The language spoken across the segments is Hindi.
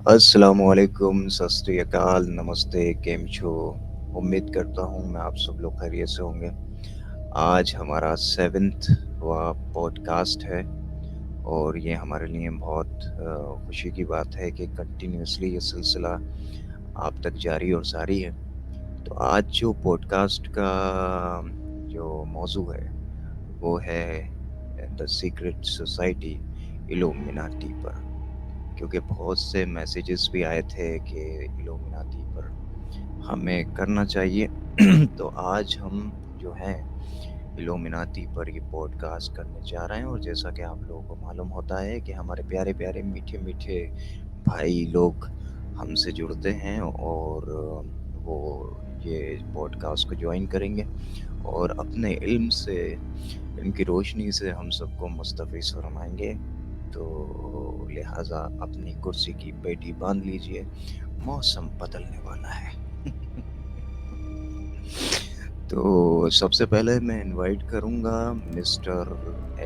अस्सलामुअलैकुम, सत श्री अकाल, नमस्ते, केम छो? उम्मीद करता हूँ मैं आप सब लोग खैरियत से होंगे। आज हमारा 7th वा पॉडकास्ट है और ये हमारे लिए बहुत खुशी की बात है कि कंटिन्यूअसली ये सिलसिला आप तक जारी और सारी है। तो आज जो पॉडकास्ट का जो मौजू है, वो है द सीक्रेट सोसाइटी इल्यूमिनाटी पर। क्योंकि बहुत से मैसेजेस भी आए थे कि इल्यूमिनाटी पर हमें करना चाहिए। तो आज हम जो हैं इल्यूमिनाटी पर ये पॉडकास्ट करने जा रहे हैं और जैसा कि आप लोगों को मालूम होता है कि हमारे प्यारे प्यारे मीठे मीठे भाई लोग हमसे जुड़ते हैं और वो ये पॉडकास्ट को ज्वाइन करेंगे और अपने इल्म से, इनकी रोशनी से हम सबको मुस्तफ़िज़ फरमाएंगे। तो लिहाजा अपनी कुर्सी की पेटी बांध लीजिए, मौसम बदलने वाला है। तो सबसे पहले मैं इनवाइट करूंगा मिस्टर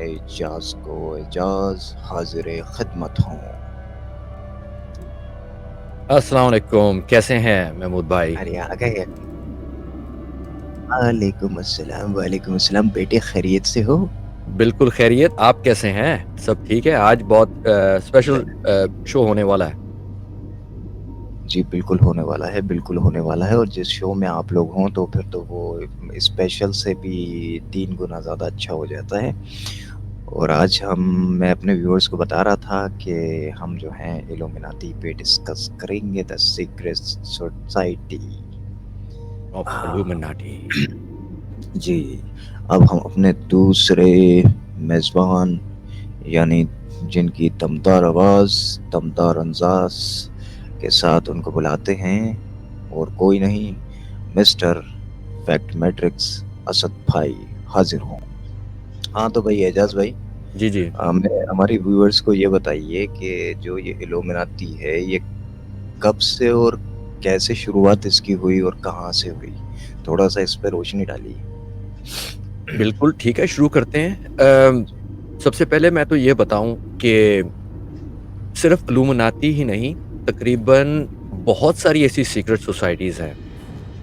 एजाज को। एजाज हाजिर खिदमत हूँ। अस्सलाम वालेकुम, कैसे हैं महमूद भाई? अरे आ गए। वालेकुम अस्सलाम बेटे, खैरियत से हो? बिल्कुल खैरियत, आप कैसे हैं? सब ठीक है? आज बहुत स्पेशल शो होने वाला है। जी बिल्कुल होने वाला है, बिल्कुल होने वाला है। और जिस शो में आप लोग हों तो फिर तो वो स्पेशल से भी 3 गुना ज़्यादा अच्छा हो जाता है। और आज मैं अपने व्यूअर्स को बता रहा था कि हम जो हैं इल्यूमिनाटी पे डिस्कस करेंगे the secret society. Of Illuminati. जी, अब हम अपने दूसरे मेज़बान, यानी जिनकी दमदार आवाज़, दमदार अंदाज़ के साथ उनको बुलाते हैं और कोई नहीं, मिस्टर फैक्ट मैट्रिक्स असद भाई हाजिर हों। हाँ तो भाई एजाज भाई, जी, जी। हमें हमारी व्यूअर्स को ये बताइए कि जो ये इल्यूमिनाटी है, ये कब से और कैसे शुरुआत इसकी हुई और कहाँ से हुई? थोड़ा सा इस पे रोशनी डालिए। बिल्कुल ठीक है, शुरू करते हैं। सबसे पहले मैं तो ये बताऊँ कि सिर्फ़ इल्यूमिनाटी ही नहीं, तकरीबन बहुत सारी ऐसी सीक्रेट सोसाइटीज़ हैं।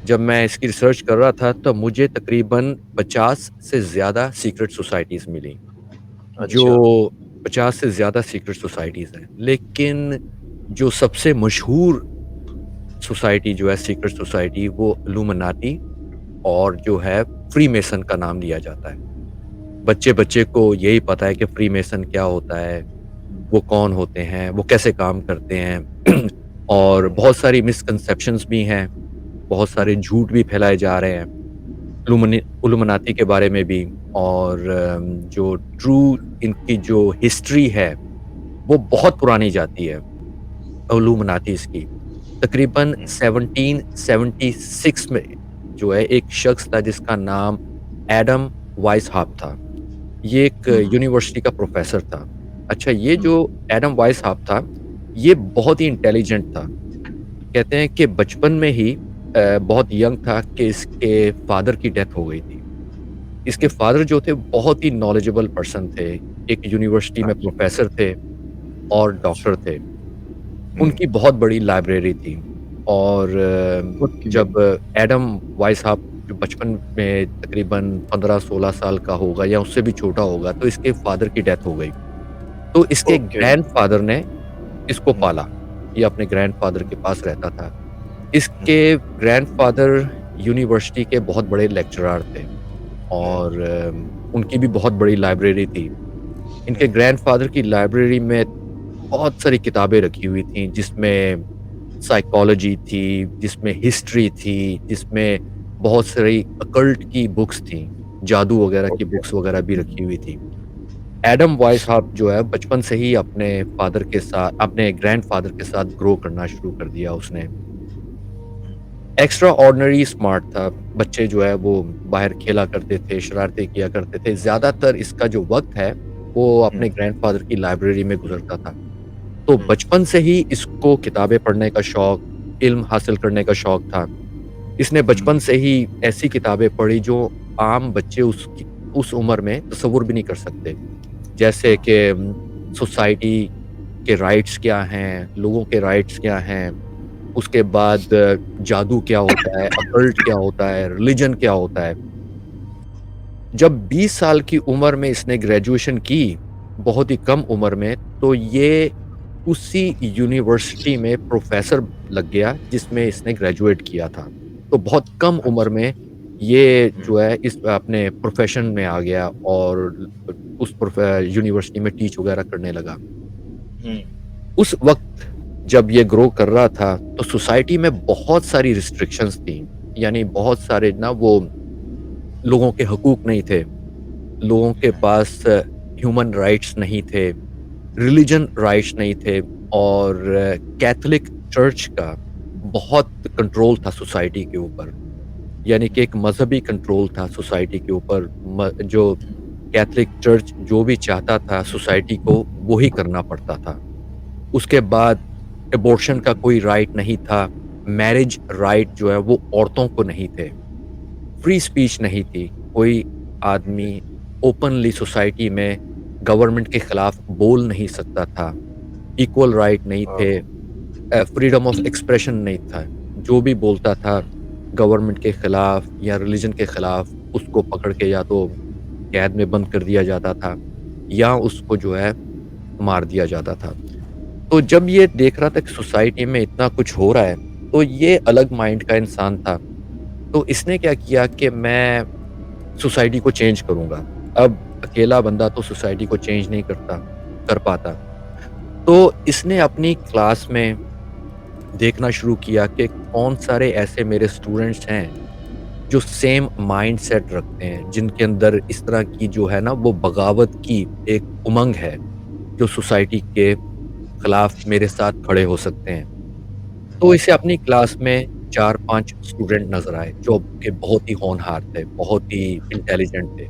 जब मैं इसकी रिसर्च कर रहा था, तब मुझे तकरीबन 50 से ज़्यादा सीक्रेट सोसाइटीज़ मिली। अच्छा। जो 50 से ज़्यादा सीक्रेट सोसाइटीज़ हैं। लेकिन जो सबसे मशहूर सोसाइटी जो है सीक्रेट सोसाइटी वो इल्यूमिनाटी और जो है फ्रीमेसन का नाम लिया जाता है। बच्चे-बच्चे को यही पता है कि फ्रीमेसन क्या होता है, वो कौन होते हैं, वो कैसे काम करते हैं और बहुत सारी मिसकंसेप्शंस भी हैं, बहुत सारे झूठ भी फैलाए जा रहे हैं। इल्यूमिनाती के बारे में भी और जो ट्रू इनकी जो हिस्ट्री है, वो बहुत पुरानी जाती है इल्यूमिनाटीज़ की। तकरीबन 1776 में जो है एक शख्स था जिसका नाम एडम वाइसहाप था। ये एक यूनिवर्सिटी का प्रोफ़ेसर था। अच्छा ये जो एडम वाइसहाप था, ये बहुत ही इंटेलिजेंट था। कहते हैं कि बचपन में ही बहुत यंग था कि इसके फ़ादर की डेथ हो गई थी। इसके फ़ादर जो थे बहुत ही नॉलेजेबल पर्सन थे। एक यूनिवर्सिटी में अच्छा। प्रोफ़ेसर थे और अच्छा। डॉक्टर थे। उनकी बहुत बड़ी लाइब्रेरी थी और ओके। जब एडम वाइस साहब जो बचपन में तकरीबन 15-16 साल का होगा या उससे भी छोटा होगा, तो इसके फ़ादर की डेथ हो गई। तो इसके ओके। ग्रैंडफ़ादर ने इसको पाला। ये अपने ग्रैंडफ़ादर के पास रहता था। इसके ग्रैंडफ़ादर यूनिवर्सिटी के बहुत बड़े लेक्चरर थे और उनकी भी बहुत बड़ी लाइब्रेरी थी। इनके ग्रैंडफ़ादर की लाइब्रेरी में बहुत सारी किताबें रखी हुई थी, जिसमें साइकोलॉजी थी, जिसमें हिस्ट्री थी, जिसमें बहुत सारी अकल्ट की बुक्स थीं, जादू वगैरह की ओके। बुक्स वगैरह भी रखी हुई थी। एडम वाइस साहब जो है बचपन से ही अपने ग्रैंडफ़ादर के साथ ग्रो करना शुरू कर दिया उसने। एक्स्ट्रा ऑर्डिनरी स्मार्ट था, बच्चे जो है वो बाहर खेला करते थे, शरारतें किया करते थे। ज़्यादातर इसका जो वक़्त है, वो अपने ग्रैंडफ़ादर की लाइब्रेरी में गुज़रता था। तो बचपन से ही इसको किताबें पढ़ने का शौक, इल्म हासिल करने का शौक था। इसने बचपन से ही ऐसी किताबें पढ़ी जो आम बच्चे उस उम्र में तसव्वुर भी नहीं कर सकते। जैसे कि सोसाइटी के राइट्स क्या हैं, लोगों के राइट्स क्या हैं, उसके बाद जादू क्या होता है, अकल्ट क्या होता है, रिलिजन क्या होता है। जब 20 साल की उम्र में इसने ग्रेजुएशन की, बहुत ही कम उम्र में, तो ये उसी यूनिवर्सिटी में प्रोफ़ेसर लग गया जिसमें इसने ग्रेजुएट किया था। तो बहुत कम उम्र अच्छा। में ये हुँ, जो है इस अपने प्रोफ़ेशन में आ गया और उस यूनिवर्सिटी में टीच वग़ैरह करने लगा। हुँ, उस वक़्त जब ये ग्रो कर रहा था, तो सोसाइटी में बहुत सारी रिस्ट्रिक्शंस थी। यानी बहुत सारे ना वो लोगों के हकूक नहीं थे, लोगों के हुँ, पास ह्यूमन राइट्स नहीं थे, रिलिजन राइट्स नहीं थे और कैथोलिक चर्च का बहुत कंट्रोल था सोसाइटी के ऊपर। यानी कि एक मज़हबी कंट्रोल था सोसाइटी के ऊपर जो कैथोलिक चर्च जो भी चाहता था सोसाइटी को, वो ही करना पड़ता था। उसके बाद एबॉर्शन का कोई राइट नहीं था, मैरिज राइट जो है वो औरतों को नहीं थे, फ्री स्पीच नहीं थी, कोई आदमी ओपनली सोसाइटी में गवर्नमेंट के खिलाफ बोल नहीं सकता था, इक्वल राइट नहीं थे, ओह! फ्रीडम ऑफ एक्सप्रेशन नहीं था। जो भी बोलता था गवर्नमेंट के खिलाफ या रिलिजन के खिलाफ, उसको पकड़ के या तो कैद में बंद कर दिया जाता था या उसको जो है मार दिया जाता था। तो जब ये देख रहा था कि सोसाइटी में इतना कुछ हो रहा है, तो ये अलग माइंड का इंसान था। तो इसने क्या किया कि मैं सोसाइटी को चेंज करूँगा। अब अकेला बंदा तो सोसाइटी को चेंज नहीं कर पाता। तो इसने अपनी क्लास में देखना शुरू किया कि कौन सारे ऐसे मेरे स्टूडेंट्स हैं, जो सेम माइंडसेट रखते हैं, जिनके अंदर इस तरह की जो है ना वो बगावत की एक उमंग है, जो सोसाइटी के खिलाफ मेरे साथ खड़े हो सकते हैं। तो इसे अपनी क्लास में 4-5 स्टूडेंट नज़र आए, जो कि बहुत ही होनहार थे, बहुत ही इंटेलिजेंट थे।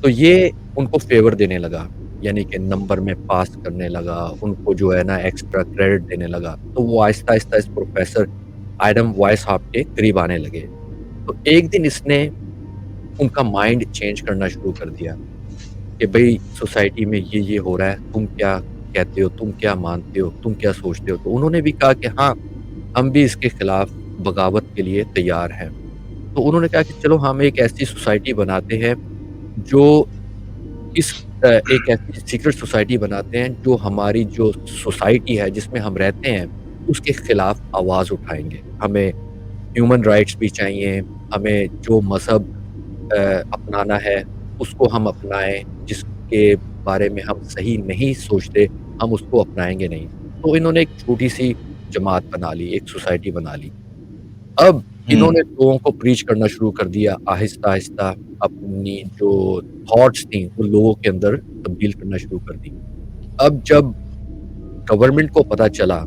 तो ये उनको फ़ेवर देने लगा, यानी कि नंबर में पास करने लगा, उनको जो है ना एक्स्ट्रा क्रेडिट देने लगा। तो वो आहिस्ता-आहिस्ता इस प्रोफ़ेसर एडम वाइसहार्ट के करीब आने लगे। तो एक दिन इसने उनका माइंड चेंज करना शुरू कर दिया कि भई सोसाइटी में ये हो रहा है, तुम क्या कहते हो? तुम क्या मानते हो? तुम क्या सोचते हो? तो उन्होंने भी कहा कि हाँ, हम भी इसके खिलाफ बगावत के लिए तैयार हैं। तो उन्होंने कहा कि चलो हम एक ऐसी सोसाइटी बनाते हैं जो इस एक ऐसी सीक्रेट सोसाइटी बनाते हैं जो हमारी जो सोसाइटी है जिसमें हम रहते हैं, उसके खिलाफ आवाज़ उठाएँगे। हमें ह्यूमन राइट्स भी चाहिए, हमें जो मज़हब अपनाना है, उसको हम अपनाएँ, जिसके बारे में हम सही नहीं सोचते, हम उसको अपनाएँगे नहीं। तो इन्होंने एक छोटी-सी जमात बना ली, एक सोसाइटी बना ली। अब इन्होंने हुँ, लोगों को प्रीच करना शुरू कर दिया, आहिस्ता-आहिस्ता अपनी जो थॉट्स थी, वो लोगों के अंदर तब्दील करना शुरू कर दी। अब जब गवर्नमेंट को पता चला,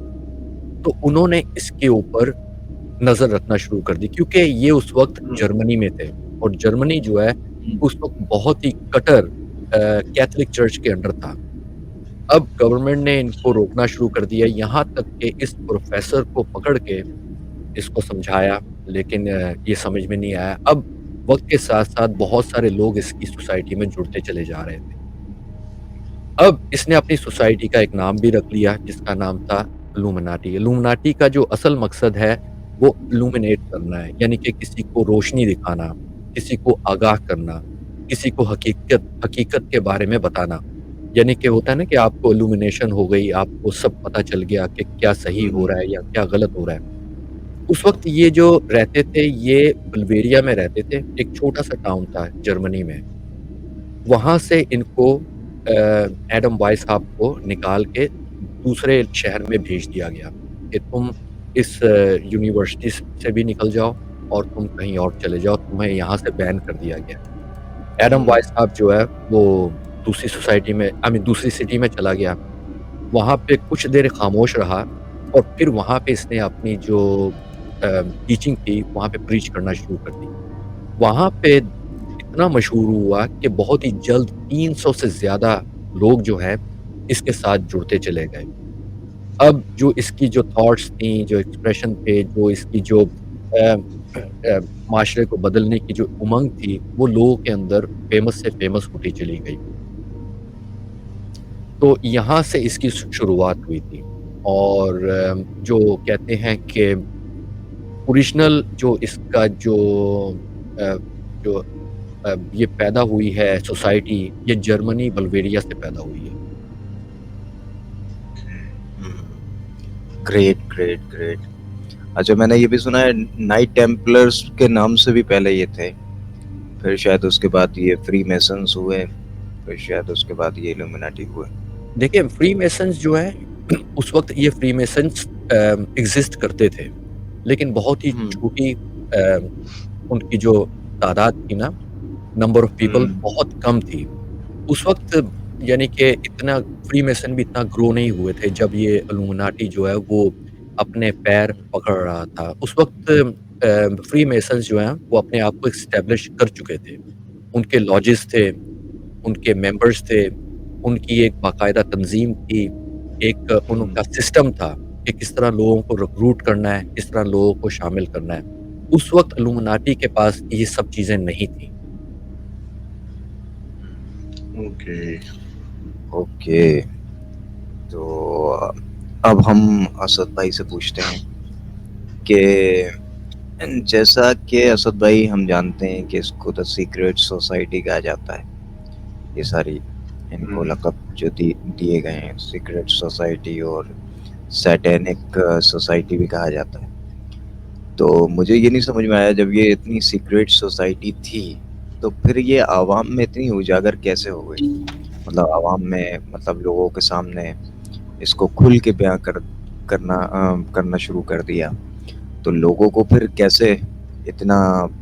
तो उन्होंने इसके ऊपर नज़र रखना शुरू कर दी क्योंकि ये उस वक़्त हुँ, जर्मनी में थे और जर्मनी जो है, हुँ, उस वक़्त बहुत ही कट्टर कैथोलिक चर्च के अंडर था। अब गवर्नमेंट ने इनको रोकना शुरू कर दिया, यहाँ तक कि इस प्रोफ़ेसर को पकड़ के इसको समझाया, लेकिन ये समझ में नहीं आया। अब वक़्त के साथ-साथ बहुत सारे लोग इसकी सोसाइटी में जुड़ते चले जा रहे थे। अब इसने अपनी सोसाइटी का एक नाम भी रख लिया, जिसका नाम था इल्यूमिनाटी। इल्यूमिनाटी का जो असल मकसद है, वो इल्यूमिनेट करना है, यानी कि किसी को रोशनी दिखाना, किसी को आगाह करना, किसी को हकीकत हकीकत के बारे में बताना। यानी कि होता है ना कि आपको इल्यूमिनेशन हो गई, आपको सब पता चल गया कि क्या सही हो रहा हुँ, है या क्या गलत हो रहा है। उस वक़्त ये जो रहते थे, ये बुल्गारिया में रहते थे, एक छोटा-सा टाउन था जर्मनी में। वहाँ से इनको अ, एडम वाइसहार्ट को निकाल के दूसरे शहर में भेज दिया गया कि तुम इस यूनिवर्सिटी से भी निकल जाओ और तुम कहीं और चले जाओ, तुम्हें यहाँ से बैन कर दिया गया। एडम हुँ, वाइसहार्ट जो है, वो दूसरी सोसाइटी में दूसरी सिटी में चला गया। वहाँ पे कुछ देर खामोश रहा और फिर वहाँ पे इसने अपनी जो टीचिंग थी, वहाँ पे प्रीच करना शुरू कर दी। वहाँ पे इतना मशहूर हुआ कि बहुत ही जल्द 300 से ज़्यादा लोग जो हैं, इसके साथ जुड़ते चले गए। अब जो इसकी जो थॉट्स थी, जो एक्सप्रेशन थे, जो इसकी जो अ माशरे को बदलने की जो उमंग थी, वो लोगों के अंदर फ़ेमस से फ़ेमस होती चली गई। तो यहाँ से इसकी शुरुआत हुई थी और जो कहते हैं कि ओरिजिनल जो इसका अ, जो ये पैदा हुई है सोसाइटी, ये जर्मनी, बल्गेरिया से पैदा हुई है। Great, great, great. अच्छा, मैंने ये भी सुना है नाइट टेम्पलर्स के नाम से भी पहले ये थे, फिर शायद उसके बाद ये फ्रीमेसन्स हुए, फिर शायद उसके बाद ये इल्यूमिनाटी हुए। देखिए, फ्रीमेसन्स जो है उस वक़्त ये फ्रीमेसन्स एग्ज़िस्ट करते थे, लेकिन बहुत ही हुँ, छोटी उनकी जो तादाद थी ना, नंबर ऑफ पीपल हुँ, बहुत कम थी। उस वक़्त यानी कि इतना फ्रीमेसन भी इतना ग्रो नहीं हुए थे जब ये इल्यूमिनाटी जो है वो अपने पैर पकड़ रहा था। उस वक़्त फ्रीमेसन्स जो हैं वो अपने आप को एस्टेब्लिश कर चुके थे। उनके लॉजेस थे, उनके मेंबर्स थे, उनकी एक बाकायदा तंज़ीम थी, एक हुँ। उनका सिस्टम था कि किस तरह लोगों को रिक्रूट करना है, किस तरह लोगों को शामिल करना है। उस वक़्त इल्यूमिनाटी के पास ये सब चीज़ें नहीं थी। ओके। ओके, तो अब हम असद भाई से पूछते हैं कि जैसा कि असद भाई हम जानते हैं कि इसको द सीक्रेट सोसाइटी कहा जाता है। ये सारी इनको हुँ। लक़ब जो दिए गए हैं, सीक्रेट सोसाइटी और सैटेनिक सोसाइटी भी कहा जाता है। तो मुझे ये नहीं समझ में आया, जब ये इतनी सीक्रेट सोसाइटी थी, तो फिर ये आवाम में इतनी उजागर कैसे हो गई? मतलब आवाम में, मतलब लोगों के सामने इसको खुल के बयाँ करना शुरू कर दिया। तो लोगों को फिर कैसे इतना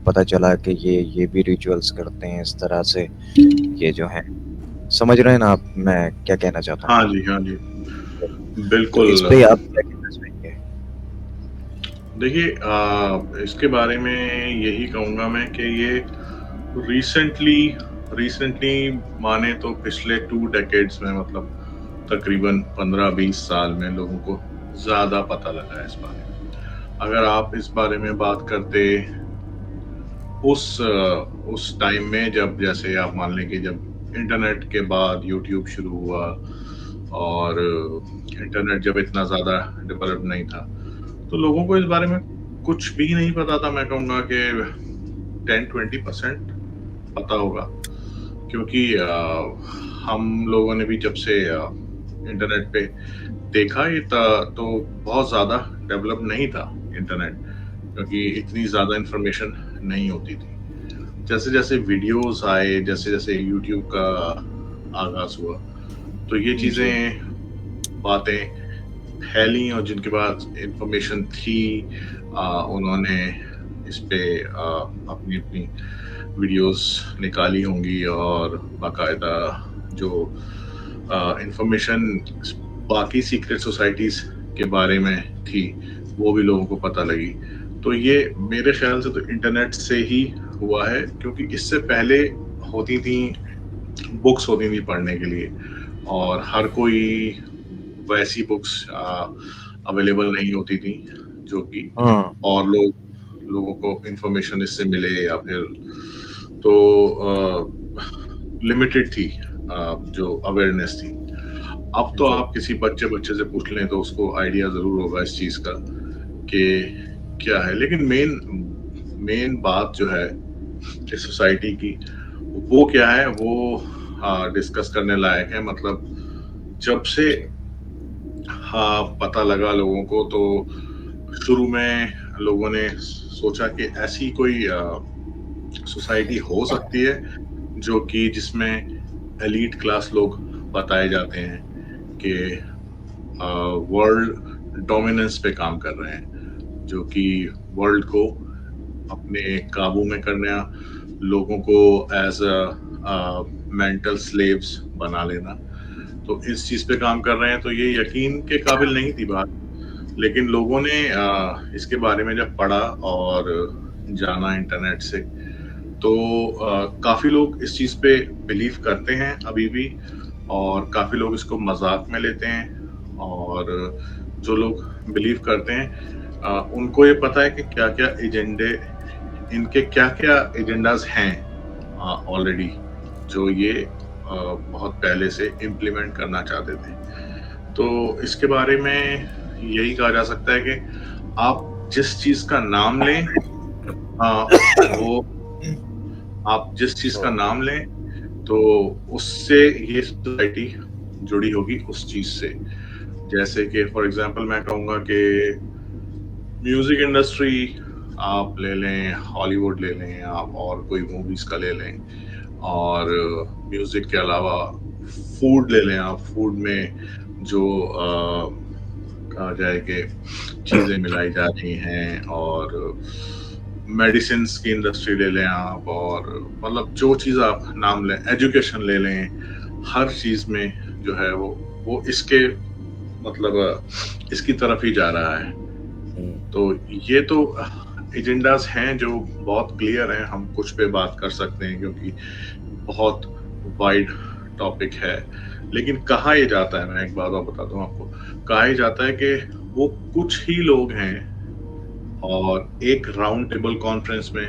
पता चला कि ये भी रिचुअल्स करते हैं इस तरह से, ये जो है, समझ रहे हैं ना आप मैं क्या कहना चाहता हूँ? हाँ जी, हाँ जी। तो इस बिल्कुल। पे आप क्या कहना चाहेंगे? देखिए इसके बारे में यही कहूँगा मैं कि ये रिसेंटली रिसेंटली माने तो पिछले 2 डेकेड्स में, मतलब तकरीबन 15-20 साल में लोगों को ज़्यादा पता लगा है इस बारे में। अगर आप इस बारे में बात करते उस टाइम में, जब जैसे आप मान लें कि जब इंटरनेट के बाद यूट्यूब शुरू हुआ और इंटरनेट जब इतना ज़्यादा डेवलप नहीं था, तो लोगों को इस बारे में कुछ भी नहीं पता था। मैं कहूँगा कि 10-20% पता होगा, क्योंकि हम लोगों ने भी जब से इंटरनेट पे देखा, ये तो बहुत ज़्यादा डेवलप नहीं था इंटरनेट, क्योंकि इतनी ज़्यादा इंफॉर्मेशन नहीं होती थी। जैसे-जैसे वीडियोज़ आए, जैसे-जैसे यूट्यूब का आगाज़ हुआ, तो ये जी। चीज़ें, बातें फैली और जिनके पास इंफॉर्मेशन थी उन्होंने इस पे अपनी-अपनी वीडियोज़ निकाली होंगी और बाकायदा जो इंफॉर्मेशन बाकी सीक्रेट सोसाइटीज़ के बारे में थी, वो भी लोगों को पता लगी। तो ये मेरे ख़्याल से तो इंटरनेट से ही हुआ है, क्योंकि इससे पहले होती थी, बुक्स होती थी पढ़ने के लिए, और हर कोई वैसी बुक्स अवेलेबल नहीं होती थी जो कि हाँ। और लोगों को इंफॉर्मेशन इससे मिले, या फिर तो लिमिटेड थी जो अवेयरनेस थी। अब तो जी। आप किसी बच्चे से पूछ लें तो उसको आइडिया ज़रूर होगा इस चीज़ का कि क्या है। लेकिन मेन मेन बात जो है इस सोसाइटी की, वो क्या है, वो डिस्कस करने लायक है। मतलब जब से जी। पता लगा लोगों को, तो शुरू में लोगों ने सोचा कि ऐसी कोई सोसाइटी हो सकती है जो कि जिसमें एलीट क्लास लोग बताए जाते हैं कि वर्ल्ड डोमिनेंस पे काम कर रहे हैं, जो कि वर्ल्ड को अपने काबू में करना, लोगों को एज अ मेंटल स्लेव्स बना लेना। तो इस चीज़ पे काम कर रहे हैं, तो ये यकीन के काबिल नहीं थी बात। लेकिन लोगों ने इसके बारे में जब पढ़ा और जाना इंटरनेट से, तो काफ़ी लोग इस चीज़ पे बिलीव करते हैं अभी भी, और काफ़ी लोग इसको मज़ाक में लेते हैं। और जो लोग बिलीव करते हैं, उनको ये पता है कि क्या-क्या एजेंडे, इनके क्या-क्या एजेंडाज़ हैं ऑलरेडी, जो ये बहुत पहले से इम्प्लीमेंट करना चाहते थे। तो इसके बारे में यही कहा जा सकता है कि आप जिस चीज़ का नाम लें वो आप जिस चीज़ का सॉरी। नाम लें, तो उससे ये सोसाइटी जुड़ी होगी उस चीज़ से। जैसे कि फॉर एग्ज़ाम्पल मैं कहूँगा कि म्यूज़िक इंडस्ट्री आप ले लें, हॉलीवुड ले लें आप और कोई मूवीज़ का ले लें और म्यूज़िक के अलावा फूड ले लें आप। फूड में जो कहा जाए कि चीज़ें मिलाई जा रही हैं और मेडिसिन्स की इंडस्ट्री ले लें आप और मतलब जो चीज़ आप नाम लें, एजुकेशन ले लें, हर चीज़ में जो है वो इसके मतलब इसकी तरफ ही जा रहा है। हुँ, तो ये तो एजेंडाज़ हैं जो बहुत क्लियर हैं, हम कुछ पे बात कर सकते हैं क्योंकि बहुत वाइड टॉपिक है। लेकिन कहा ये जाता है, मैं एक बात और बताता हूँ आपको, कहा ये जाता है कि वो कुछ ही लोग हैं और एक राउंड टेबल कॉन्फ्रेंस में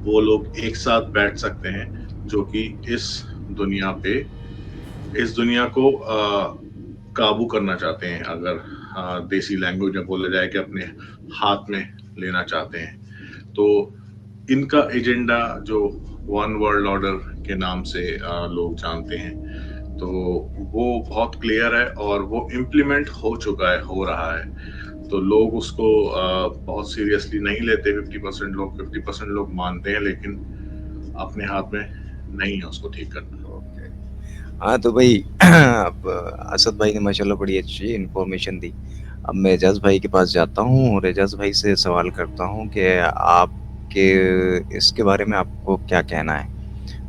वो लोग एक साथ बैठ सकते हैं जो कि दुनिया पे इस दुनिया को काबू करना चाहते हैं। अगर देसी लैंग्वेज में बोला जाए कि अपने हाथ में लेना चाहते हैं। तो इनका एजेंडा जो वन वर्ल्ड ऑर्डर के नाम से लोग जानते हैं, तो वो बहुत क्लियर है और वो इम्प्लीमेंट हो चुका है, हो रहा है। तो लोग उसको बहुत सीरियसली नहीं लेते। 50% लोग मानते हैं, लेकिन अपने हाथ में नहीं है उसको ठीक करना। ओके। हाँ, तो भाई अब असद भाई ने माशाल्लाह बड़ी अच्छी इन्फॉर्मेशन दी। अब मैं एजाज़ भाई के पास जाता हूँ और एजाज़ भाई से सवाल करता हूँ कि आपके इसके बारे में आपको क्या कहना है?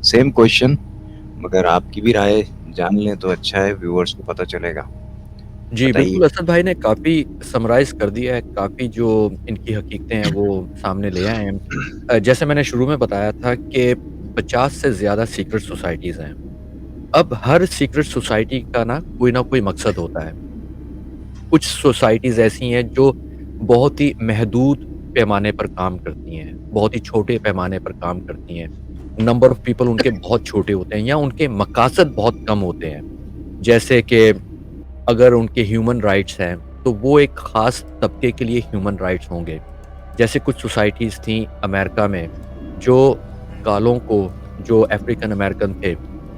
सेम क्वेश्चन, मगर आपकी भी राय जान लें तो अच्छा है, व्यूअर्स को पता चलेगा। जी, बताइए। बिल्कुल असद भाई ने काफ़ी समराइज़ कर दिया है, काफ़ी जो इनकी हकीकतें हैं वो सामने ले आए हैं। जैसे मैंने शुरू में बताया था कि 50 से ज़्यादा सीक्रेट सोसाइटीज़ हैं। अब हर सीक्रेट सोसाइटी का कोई ना कोई मकसद होता है। कुछ सोसाइटीज़ ऐसी हैं जो बहुत ही महदूद पैमाने पर काम करती हैं, बहुत ही छोटे पैमाने पर काम करती हैं। नंबर ऑफ पीपल उनके बहुत छोटे होते हैं या उनके मकासद बहुत कम होते हैं। जैसे कि अगर उनके ह्यूमन राइट्स हैं, तो वो एक ख़ास तबके के लिए ह्यूमन राइट्स होंगे। जैसे कुछ सोसाइटीज़ थी अमेरिका में, जो कालों को, जो अफ्रीकन अमेरिकन थे,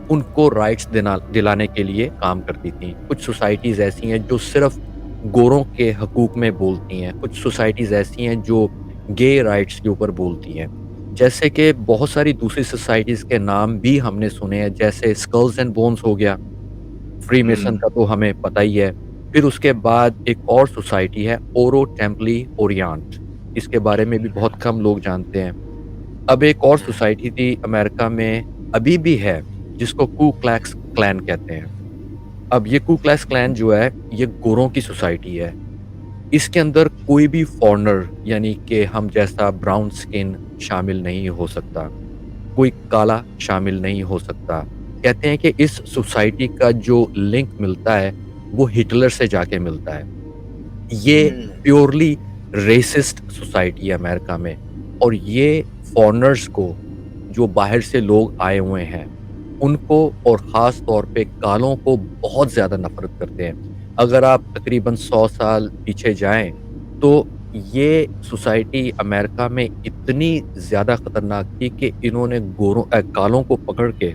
उनको राइट्स दिलाने के लिए काम करती थीं। कुछ सोसाइटीज़ ऐसी हैं जो सिर्फ़ गोरों के हकूक़ में बोलती हैं। कुछ सोसाइटीज़ ऐसी हैं जो गे राइट्स के ऊपर बोलती हैं। जैसे कि बहुत सारी दूसरी सोसाइटीज़ के नाम भी हमने सुने हैं, जैसे स्कल्स एंड बोन्स हो गया, फ्रीमेसन हुँ, का तो हमें पता ही है। फिर उसके बाद एक और सोसाइटी है ओरो टेम्पली ओरिएंट, इसके बारे में भी बहुत कम लोग जानते हैं। अब एक और हुँ, सोसाइटी थी अमेरिका में, अभी भी है, जिसको कू क्लैक्स क्लैन कहते हैं। अब ये कू क्लैक्स क्लैन जो है, ये गोरों की सोसाइटी है। इसके अंदर कोई भी फॉरेनर यानी कि हम जैसा ब्राउन स्किन शामिल नहीं हो सकता। कोई काला शामिल नहीं हो सकता। कहते हैं कि इस सोसाइटी का जो लिंक मिलता है, वो हिटलर से जाके मिलता है। ये हुँ, प्योरली रेसिस्ट सोसाइटी है अमेरिका में और ये फॉरेनर्स को, जो बाहर से लोग आए हुए हैं, उनको और ख़ास तौर पे कालों को बहुत ज़्यादा नफ़रत करते हैं। अगर आप तकरीबन 100 साल पीछे जाएँ, तो ये सोसाइटी अमेरिका में इतनी ज़्यादा खतरनाक थी कि इन्होंने कालों को पकड़ के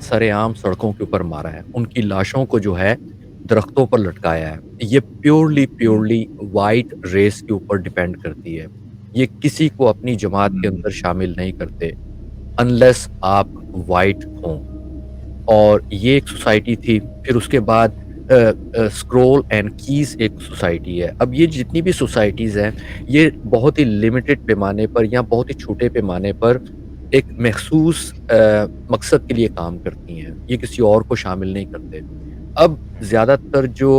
सरेआम सड़कों के ऊपर मारा है। उनकी लाशों को जो है दरख्तों पर लटकाया है। ये प्योरली हुँ, प्योरली व्हाइट रेस के ऊपर डिपेंड करती है। ये किसी को अपनी जमात के हुँ, अंदर शामिल नहीं करते अनलेस आप व्हाइट हों। और ये एक सोसाइटी थी। फिर उसके बाद स्क्रॉल एंड कीज़ एक सोसाइटी है। अब ये जितनी भी सोसाइटीज़ हैं, ये बहुत ही लिमिटेड पैमाने पर या बहुत ही छोटे पैमाने पर एक मख़सूस मकसद के लिए काम करती हैं। ये किसी और को शामिल नहीं करते। अब ज़्यादातर जो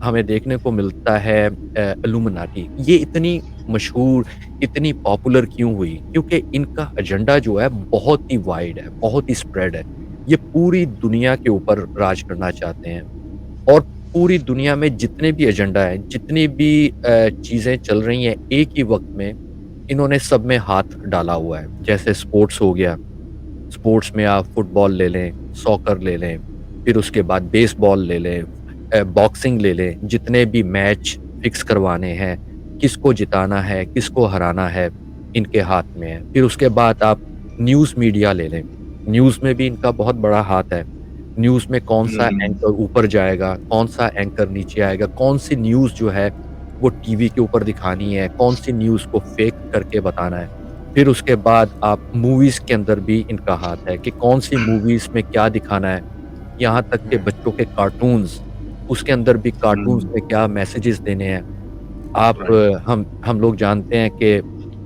हमें देखने को मिलता है इल्यूमिनाटी, ये इतनी मशहूर, इतनी पॉपुलर क्यों हुई? क्योंकि इनका एजेंडा जो है बहुत ही वाइड है, बहुत ही स्प्रेड है। ये पूरी दुनिया के ऊपर राज करना चाहते हैं और पूरी दुनिया में जितने भी एजेंडा हैं, जितनी भी चीज़ें चल रही हैं, एक ही वक़्त में इन्होंने सब में हाथ डाला हुआ है। जैसे स्पोर्ट्स हो गया, स्पोर्ट्स में आप फुटबॉल ले लें, सॉकर ले लें, फिर उसके बाद बेसबॉल ले लें, बॉक्सिंग ले लें, जितने भी मैच फिक्स करवाने हैं, किसको जिताना है, किसको हराना है, इनके हाथ में है। फिर उसके बाद आप न्यूज़ मीडिया ले लें, न्यूज़ में भी इनका बहुत बड़ा हाथ है। न्यूज़ में कौन-सा हुँ, एंकर ऊपर जाएगा, कौन-सा एंकर नीचे आएगा, कौन-सी न्यूज़ जो है वो टीवी के ऊपर दिखानी है, कौन-सी न्यूज़ को फेक करके बताना है। फिर उसके बाद आप मूवीज़ के अंदर भी इनका हाथ है कि कौन-सी मूवीज़ में क्या दिखाना है। यहाँ तक के हुँ, बच्चों के कार्टून्स, उसके अंदर भी कार्टून्स में हुँ, क्या मैसेजेस देने हैं। आप राइट। हम लोग जानते हैं कि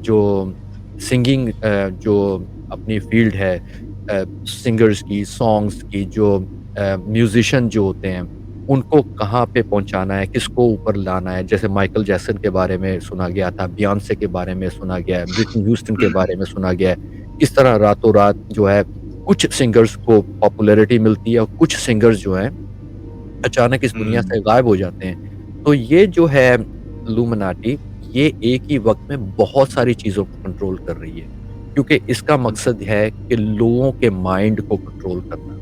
जो सिंगिंग जो अपनी फ़ील्ड है सिंगर्स की, सॉन्ग्स की जो म्यूज़िशियन जो होते हैं, उनको कहाँ पे पहुँचाना है, किसको ऊपर लाना है। जैसे माइकल जैक्सन के बारे में सुना गया था, बियोंसे के बारे में सुना गया है, व्हिटनी ह्यूस्टन के बारे में सुना गया है। किस तरह रातों-रात जो है कुछ सिंगर्स को पॉपुलैरिटी मिलती है और कुछ सिंगर्स जो हैं अचानक इस दुनिया हुँ, से गायब हो जाते हैं। तो ये जो है इल्यूमिनाटी ये एक ही वक़्त में बहुत सारी चीज़ों को कंट्रोल कर रही है। क्योंकि इसका हुँ, मकसद है कि लोगों के माइंड को कंट्रोल करना,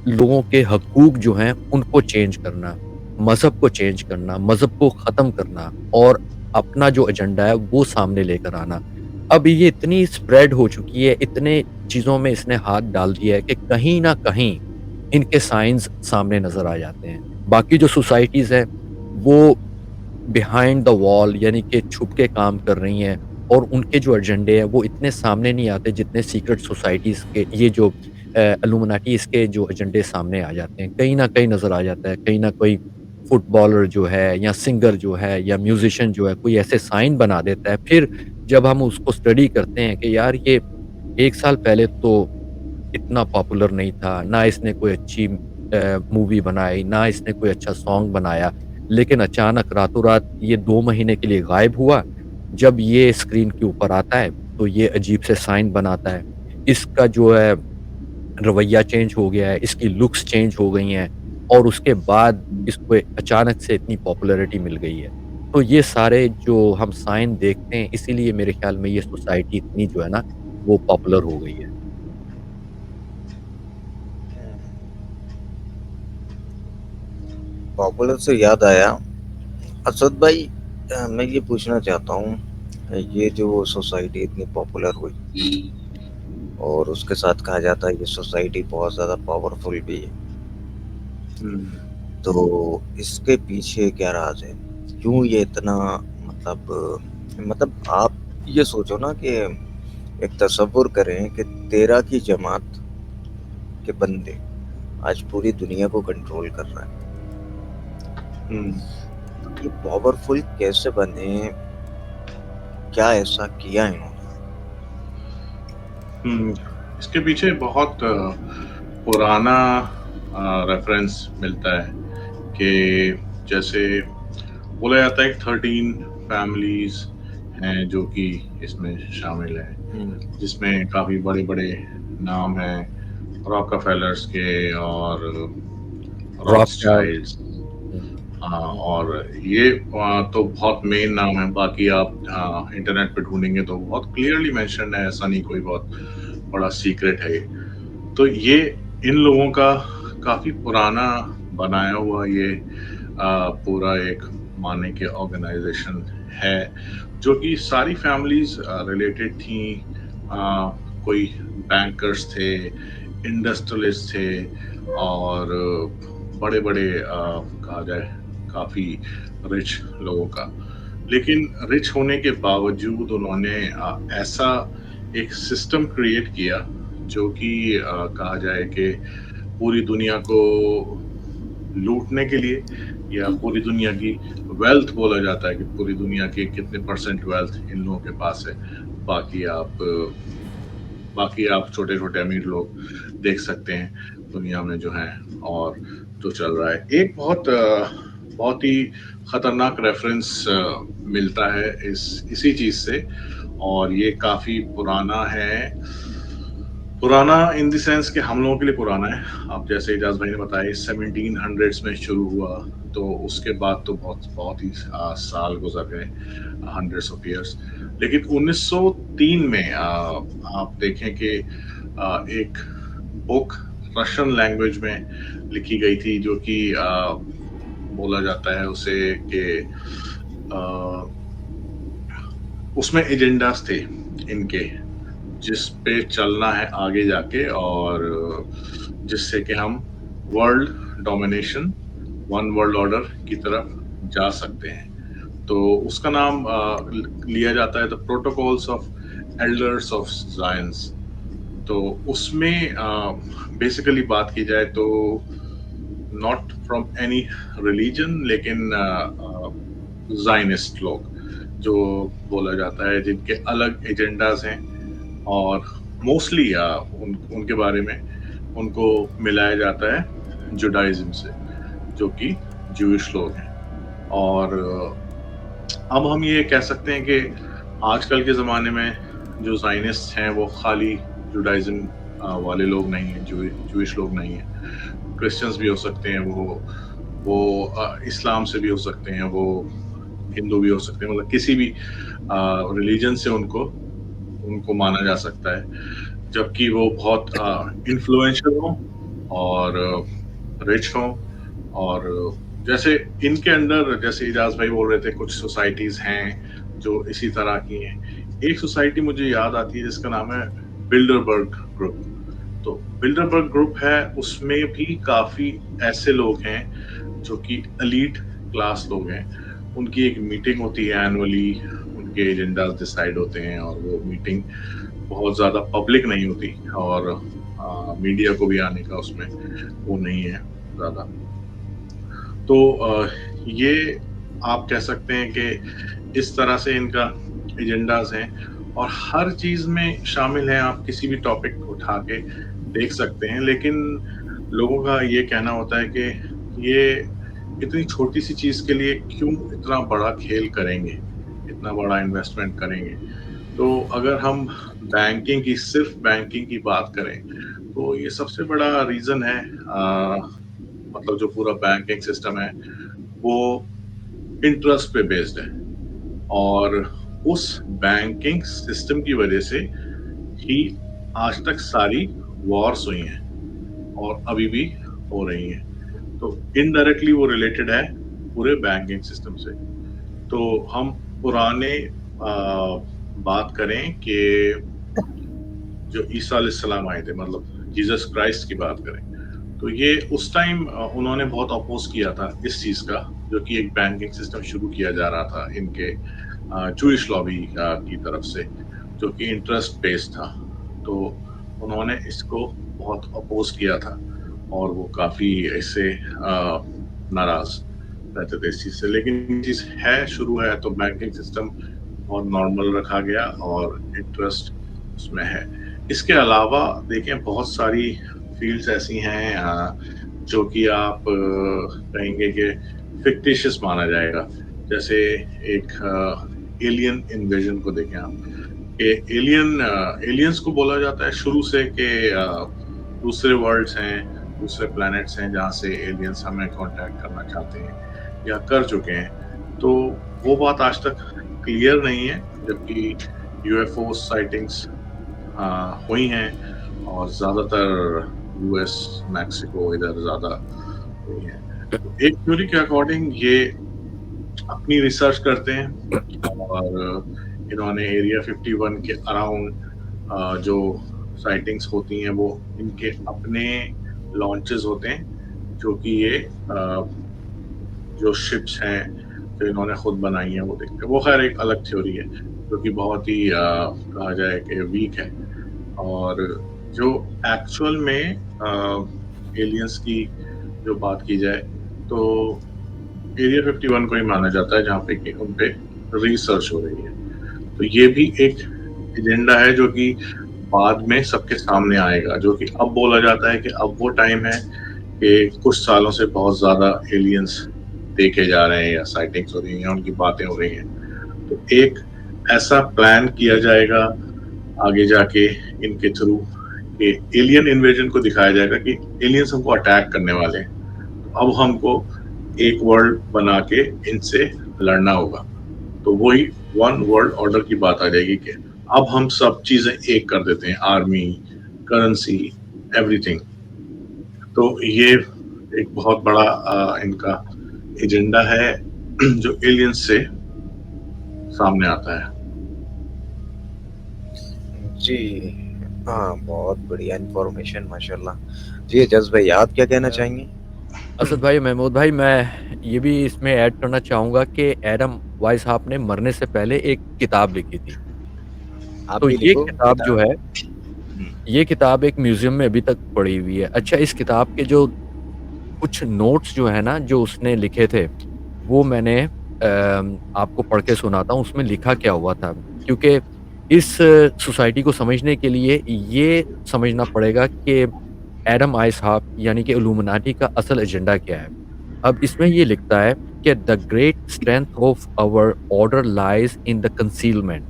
लोगों के हकूक जो हैं उनको चेंज करना, मज़हब को चेंज करना, मज़हब को ख़त्म करना और अपना जो एजेंडा है वो सामने लेकर आना। अब ये इतनी स्प्रेड हो चुकी है, इतने चीज़ों में इसने हाथ डाल दिया है कि कहीं न कहीं इनके साइन्स सामने नज़र आ जाते हैं। बाकी जो सोसाइटीज़ हैं, वो बिहाइंड द वॉल यानी कि छुप के काम कर रही हैं और उनके जो एजेंडे हैं, वो इतने सामने नहीं आते जितने सीक्रेट सोसाइटीज़ के ये जो इल्यूमिनाटी इसके जो एजेंडे सामने आ जाते हैं। कहीं न कहीं नज़र आ जाता है, कहीं न कोई फुटबॉलर जो है या सिंगर जो है या म्यूज़िशियन जो है, कोई ऐसे साइन बना देता है। फिर जब हम उसको स्टडी करते हैं कि यार ये 1 साल पहले तो इतना पॉपुलर नहीं था, ना इसने कोई अच्छी मूवी बनाई, ना इसने कोई अच्छा सॉन्ग बनाया, लेकिन अचानक रातों-रात ये 2 महीने के लिए गायब हुआ। जब ये स्क्रीन के ऊपर आता है, तो ये अजीब से साइन बनाता है। इसका जो है रवैया चेंज हो गया है, इसकी लुक्स चेंज हो गई हैं और उसके बाद इसको अचानक से इतनी पॉपुलैरिटी मिल गई है। तो ये सारे जो हम साइन देखते हैं, इसीलिए मेरे ख्याल में ये सोसाइटी इतनी जो है ना, वो पॉपुलर हो गई है। पॉपुलर से याद आया, असद भाई, मैं ये पूछना चाहता हूँ, ये जो सोसाइटी इतनी पॉपुलर हुई और उसके साथ कहा जाता है ये सोसाइटी बहुत ज़्यादा पावरफुल भी है, हुँ, तो इसके पीछे क्या राज है? क्यों ये इतना, मतलब आप ये सोचो ना कि एक तसव्वुर करें कि 13 की जमात के बंदे आज पूरी दुनिया को कंट्रोल कर रहा है। हुँ, तो ये पावरफुल कैसे बने? क्या ऐसा किया इन्होंने? हुँ। इसके पीछे बहुत पुराना रेफ़रेंस मिलता है कि जैसे बोला जाता है कि 13 फैमिलीज़ हैं जो कि इसमें शामिल हैं, हम्म, जिसमें काफ़ी बड़े-बड़े नाम हैं, रॉकफेलर्स के और रॉकस्टार रॉथस्चाइल्ड्स। हुँ, हाँ, और ये तो बहुत मेन नाम है, बाकी आप इंटरनेट पे ढूँढेंगे तो बहुत क्लियरली मेंशन्ड है, ऐसा नहीं कोई बहुत बड़ा सीक्रेट है ये। तो ये इन लोगों का काफ़ी पुराना बनाया हुआ ये पूरा एक माने के ऑर्गेनाइज़ेशन है, जो कि सारी फैमिलीज़ रिलेटेड थीं। कोई बैंकर्स थे, इंडस्ट्रियलिस्ट थे और बड़े-बड़े कहा जाए काफ़ी रिच लोगों का। लेकिन रिच होने के बावजूद उन्होंने ऐसा एक सिस्टम क्रिएट किया जो कि कहा जाए कि पूरी दुनिया को लूटने के लिए या पूरी दुनिया की वेल्थ बोला जाता है कि पूरी दुनिया के कितने परसेंट वेल्थ इन लोगों के पास है। बाकी आप बाकी आप छोटे-छोटे अमीर लोग देख सकते हैं दुनिया में जो हैं और जो चल रहा है। एक बहुत ही खतरनाक रेफ़रेंस मिलता है इसी चीज़ से और ये काफ़ी पुराना है। पुराना इन द सेंस कि हम लोगों के लिए पुराना है। अब जैसे इजाज़ भाई ने बताया 1700s में शुरू हुआ, तो उसके बाद तो बहुत बहुत ही साल गुज़र गए, हंड्रेड्स ऑफ ईयर्स। लेकिन 1903 में आप देखें कि एक बुक रशियन लैंग्वेज में लिखी गई थी, जो कि बोला जाता है उसे कि उसमें एजेंडास थे इनके, जिस पे चलना है आगे जाके, और जिससे कि हम world domination, one world order की तरफ जा सकते हैं। तो उसका नाम लिया जाता है the protocols of elders of Zion. तो उसमें बेसिकली बात की जाए तो नॉट फ्रॉम एनी रिलीजन, लेकिन जायनिस्ट लोग जो बोला जाता है, जिनके अलग एजेंडाज हैं, और मोस्टली उनके बारे में उनको मिलाया जाता है जुडाइज्म से, जो कि ज्यूइश लोग हैं। और अब हम ये कह सकते हैं कि आजकल के ज़माने में जो ज़ायनिस्ट हैं वो खाली जुडाइज्म वाले लोग नहीं हैं, ज्यूइश लोग नहीं हैं। क्रिश्चियंस भी हो सकते हैं, वो इस्लाम से भी हो सकते हैं, वो हिंदू भी हो सकते हैं, मतलब किसी भी रिलीजन से उनको माना जा सकता है, जबकि वो बहुत इन्फ्लुएंशियल हों और रिच हों। और जैसे इनके अंदर, जैसे इजाज भाई बोल रहे थे, कुछ सोसाइटीज हैं जो इसी तरह की हैं। एक सोसाइटी मुझे याद आती है जिसका नाम है बिल्डरबर्ग ग्रुप। तो बिल्डरबर्ग ग्रुप है, उसमें भी काफी ऐसे लोग हैं जो कि एलीट क्लास लोग हैं। उनकी एक मीटिंग होती है एनुअली, उनके एजेंडास डिसाइड होते हैं, और वो मीटिंग बहुत ज्यादा पब्लिक नहीं होती, और मीडिया को भी आने का उसमें वो नहीं है ज्यादा। तो ये आप कह सकते हैं कि इस तरह से इनका एजेंडाज हैं, और हर चीज में शामिल है। आप किसी भी टॉपिक उठा के देख सकते हैं, लेकिन लोगों का ये कहना होता है कि ये इतनी छोटी सी चीज के लिए क्यों इतना बड़ा खेल करेंगे, इतना बड़ा इन्वेस्टमेंट करेंगे। तो अगर हम सिर्फ बैंकिंग की बात करें, तो ये सबसे बड़ा रीजन है। मतलब जो पूरा बैंकिंग सिस्टम है वो इंटरेस्ट पे बेस्ड है, और उस बैंकिंग सिस्टम की वजह से ही आज तक सारी वॉर्स हुई हैं, और अभी भी हो रही हैं। तो इनडायरेक्टली वो रिलेटेड है पूरे बैंकिंग सिस्टम से। तो हम पुराने बात करें कि जो ईसा अलैहिस्सलाम आए थे, मतलब जीसस क्राइस्ट की बात करें, तो ये उस टाइम उन्होंने बहुत अपोज किया था इस चीज का, जो कि एक बैंकिंग सिस्टम शुरू किया जा रहा था इनके जूइश लॉबी की तरफ से, जो कि इंटरेस्ट बेस्ड था। तो उन्होंने इसको बहुत अपोज किया था, और वो काफी ऐसे नाराज रहते थे इस चीज से। लेकिन चीज है, शुरू है तो बैंकिंग सिस्टम बहुत नॉर्मल रखा गया, और इंटरेस्ट उसमें है। इसके अलावा देखें, बहुत सारी फील्ड्स ऐसी हैं जो कि आप कहेंगे कि फिक्टिशियस माना जाएगा। जैसे एक एलियन इन्वेजन को देखें आप, कि एलियंस को बोला जाता है शुरू से कि दूसरे वर्ल्ड्स हैं, दूसरे प्लैनेट्स हैं जहाँ से एलियंस हमें कांटेक्ट करना चाहते हैं या कर चुके हैं। तो वो बात आज तक क्लियर नहीं है, जबकि यूएफओ साइटिंग्स हुई हैं, और ज्यादातर यूएस, मैक्सिको, इधर ज्यादा हुई हैं। तो एक थ्योरी के अकॉर्डिंग ये अपनी रिसर्च करते हैं, और इन्होंने एरिया 51 के अराउंड जो साइटिंग्स होती हैं वो इनके अपने लॉन्चेस होते हैं, जो कि ये जो शिप्स हैं जो इन्होंने खुद बनाई हैं वो देखते हैं। वो खैर एक अलग थ्योरी है, जो कि बहुत ही कहा जाए कि वीक है। और जो एक्चुअल में एलियंस की जो बात की जाए, तो एरिया 51 को ही माना जाता है जहाँ पे कि उन पे रिसर्च हो रही है। तो ये भी एक एजेंडा है जो कि बाद में सबके सामने आएगा, जो कि अब बोला जाता है कि अब वो टाइम है कि कुछ सालों से बहुत ज्यादा एलियंस देखे जा रहे हैं, या साइटिंग्स हो रही हैं, उनकी बातें हो रही हैं। तो एक ऐसा प्लान किया जाएगा आगे जाके इनके थ्रू, कि एलियन इन्वेजन को दिखाया जाएगा कि एलियंस हमको अटैक करने वाले हैं, अब हमको एक वर्ल्ड बना के इनसे लड़ना होगा। तो वही वन वर्ल्ड ऑर्डर की बात आ जाएगी कि अब हम सब चीजें एक कर देते हैं, आर्मी, करेंसी, एवरीथिंग। तो ये एक बहुत बड़ा इनका एजेंडा है जो एलियंस से सामने आता है। जी, हाँ, बहुत बढ़िया इन्फॉर्मेशन माशाल्लाह। जी एजाज़ भाई, आप क्या कहना चाहेंगे? असद भाई, महमूद भाई, मैं ये भी इसमें ऐड करना चाहूँगा कि एडम वाइसहाप ने मरने से पहले एक किताब लिखी थी। आप तो भी ये लिखो किताब जो किताब। है, हुँ, ये किताब एक म्यूज़ियम में अभी तक पड़ी हुई है। अच्छा, इस किताब के जो कुछ नोट्स जो है ना, जो उसने लिखे थे, वो मैंने आपको पढ़ के सुनाता हूँ, उसमें लिखा क्या हुआ था। क्योंकि इस सोसाइटी को समझने के लिए ये समझना पड़ेगा कि एडम आइसहाक यानी कि इल्यूमिनाटी का असल एजेंडा क्या है। अब इसमें ये लिखता है कि the great strength of our order lies in the concealment.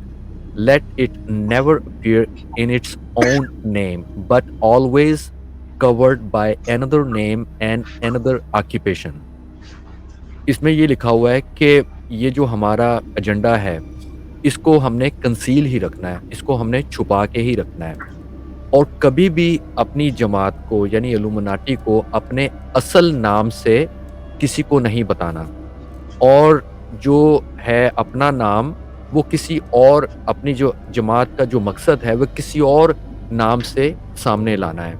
Let it never appear in its own name, but always covered by another name and another occupation. इसमें ये लिखा हुआ है कि ये जो हमारा एजेंडा है, इसको हमने कंसील ही रखना है, इसको हमने छुपा के ही रखना है और कभी भी अपनी जमात को यानी इल्यूमिनाटी को अपने असल नाम से किसी को नहीं बताना और जो है अपना नाम, वो किसी और अपनी जो जमात का जो मकसद है, वो किसी और नाम से सामने लाना है।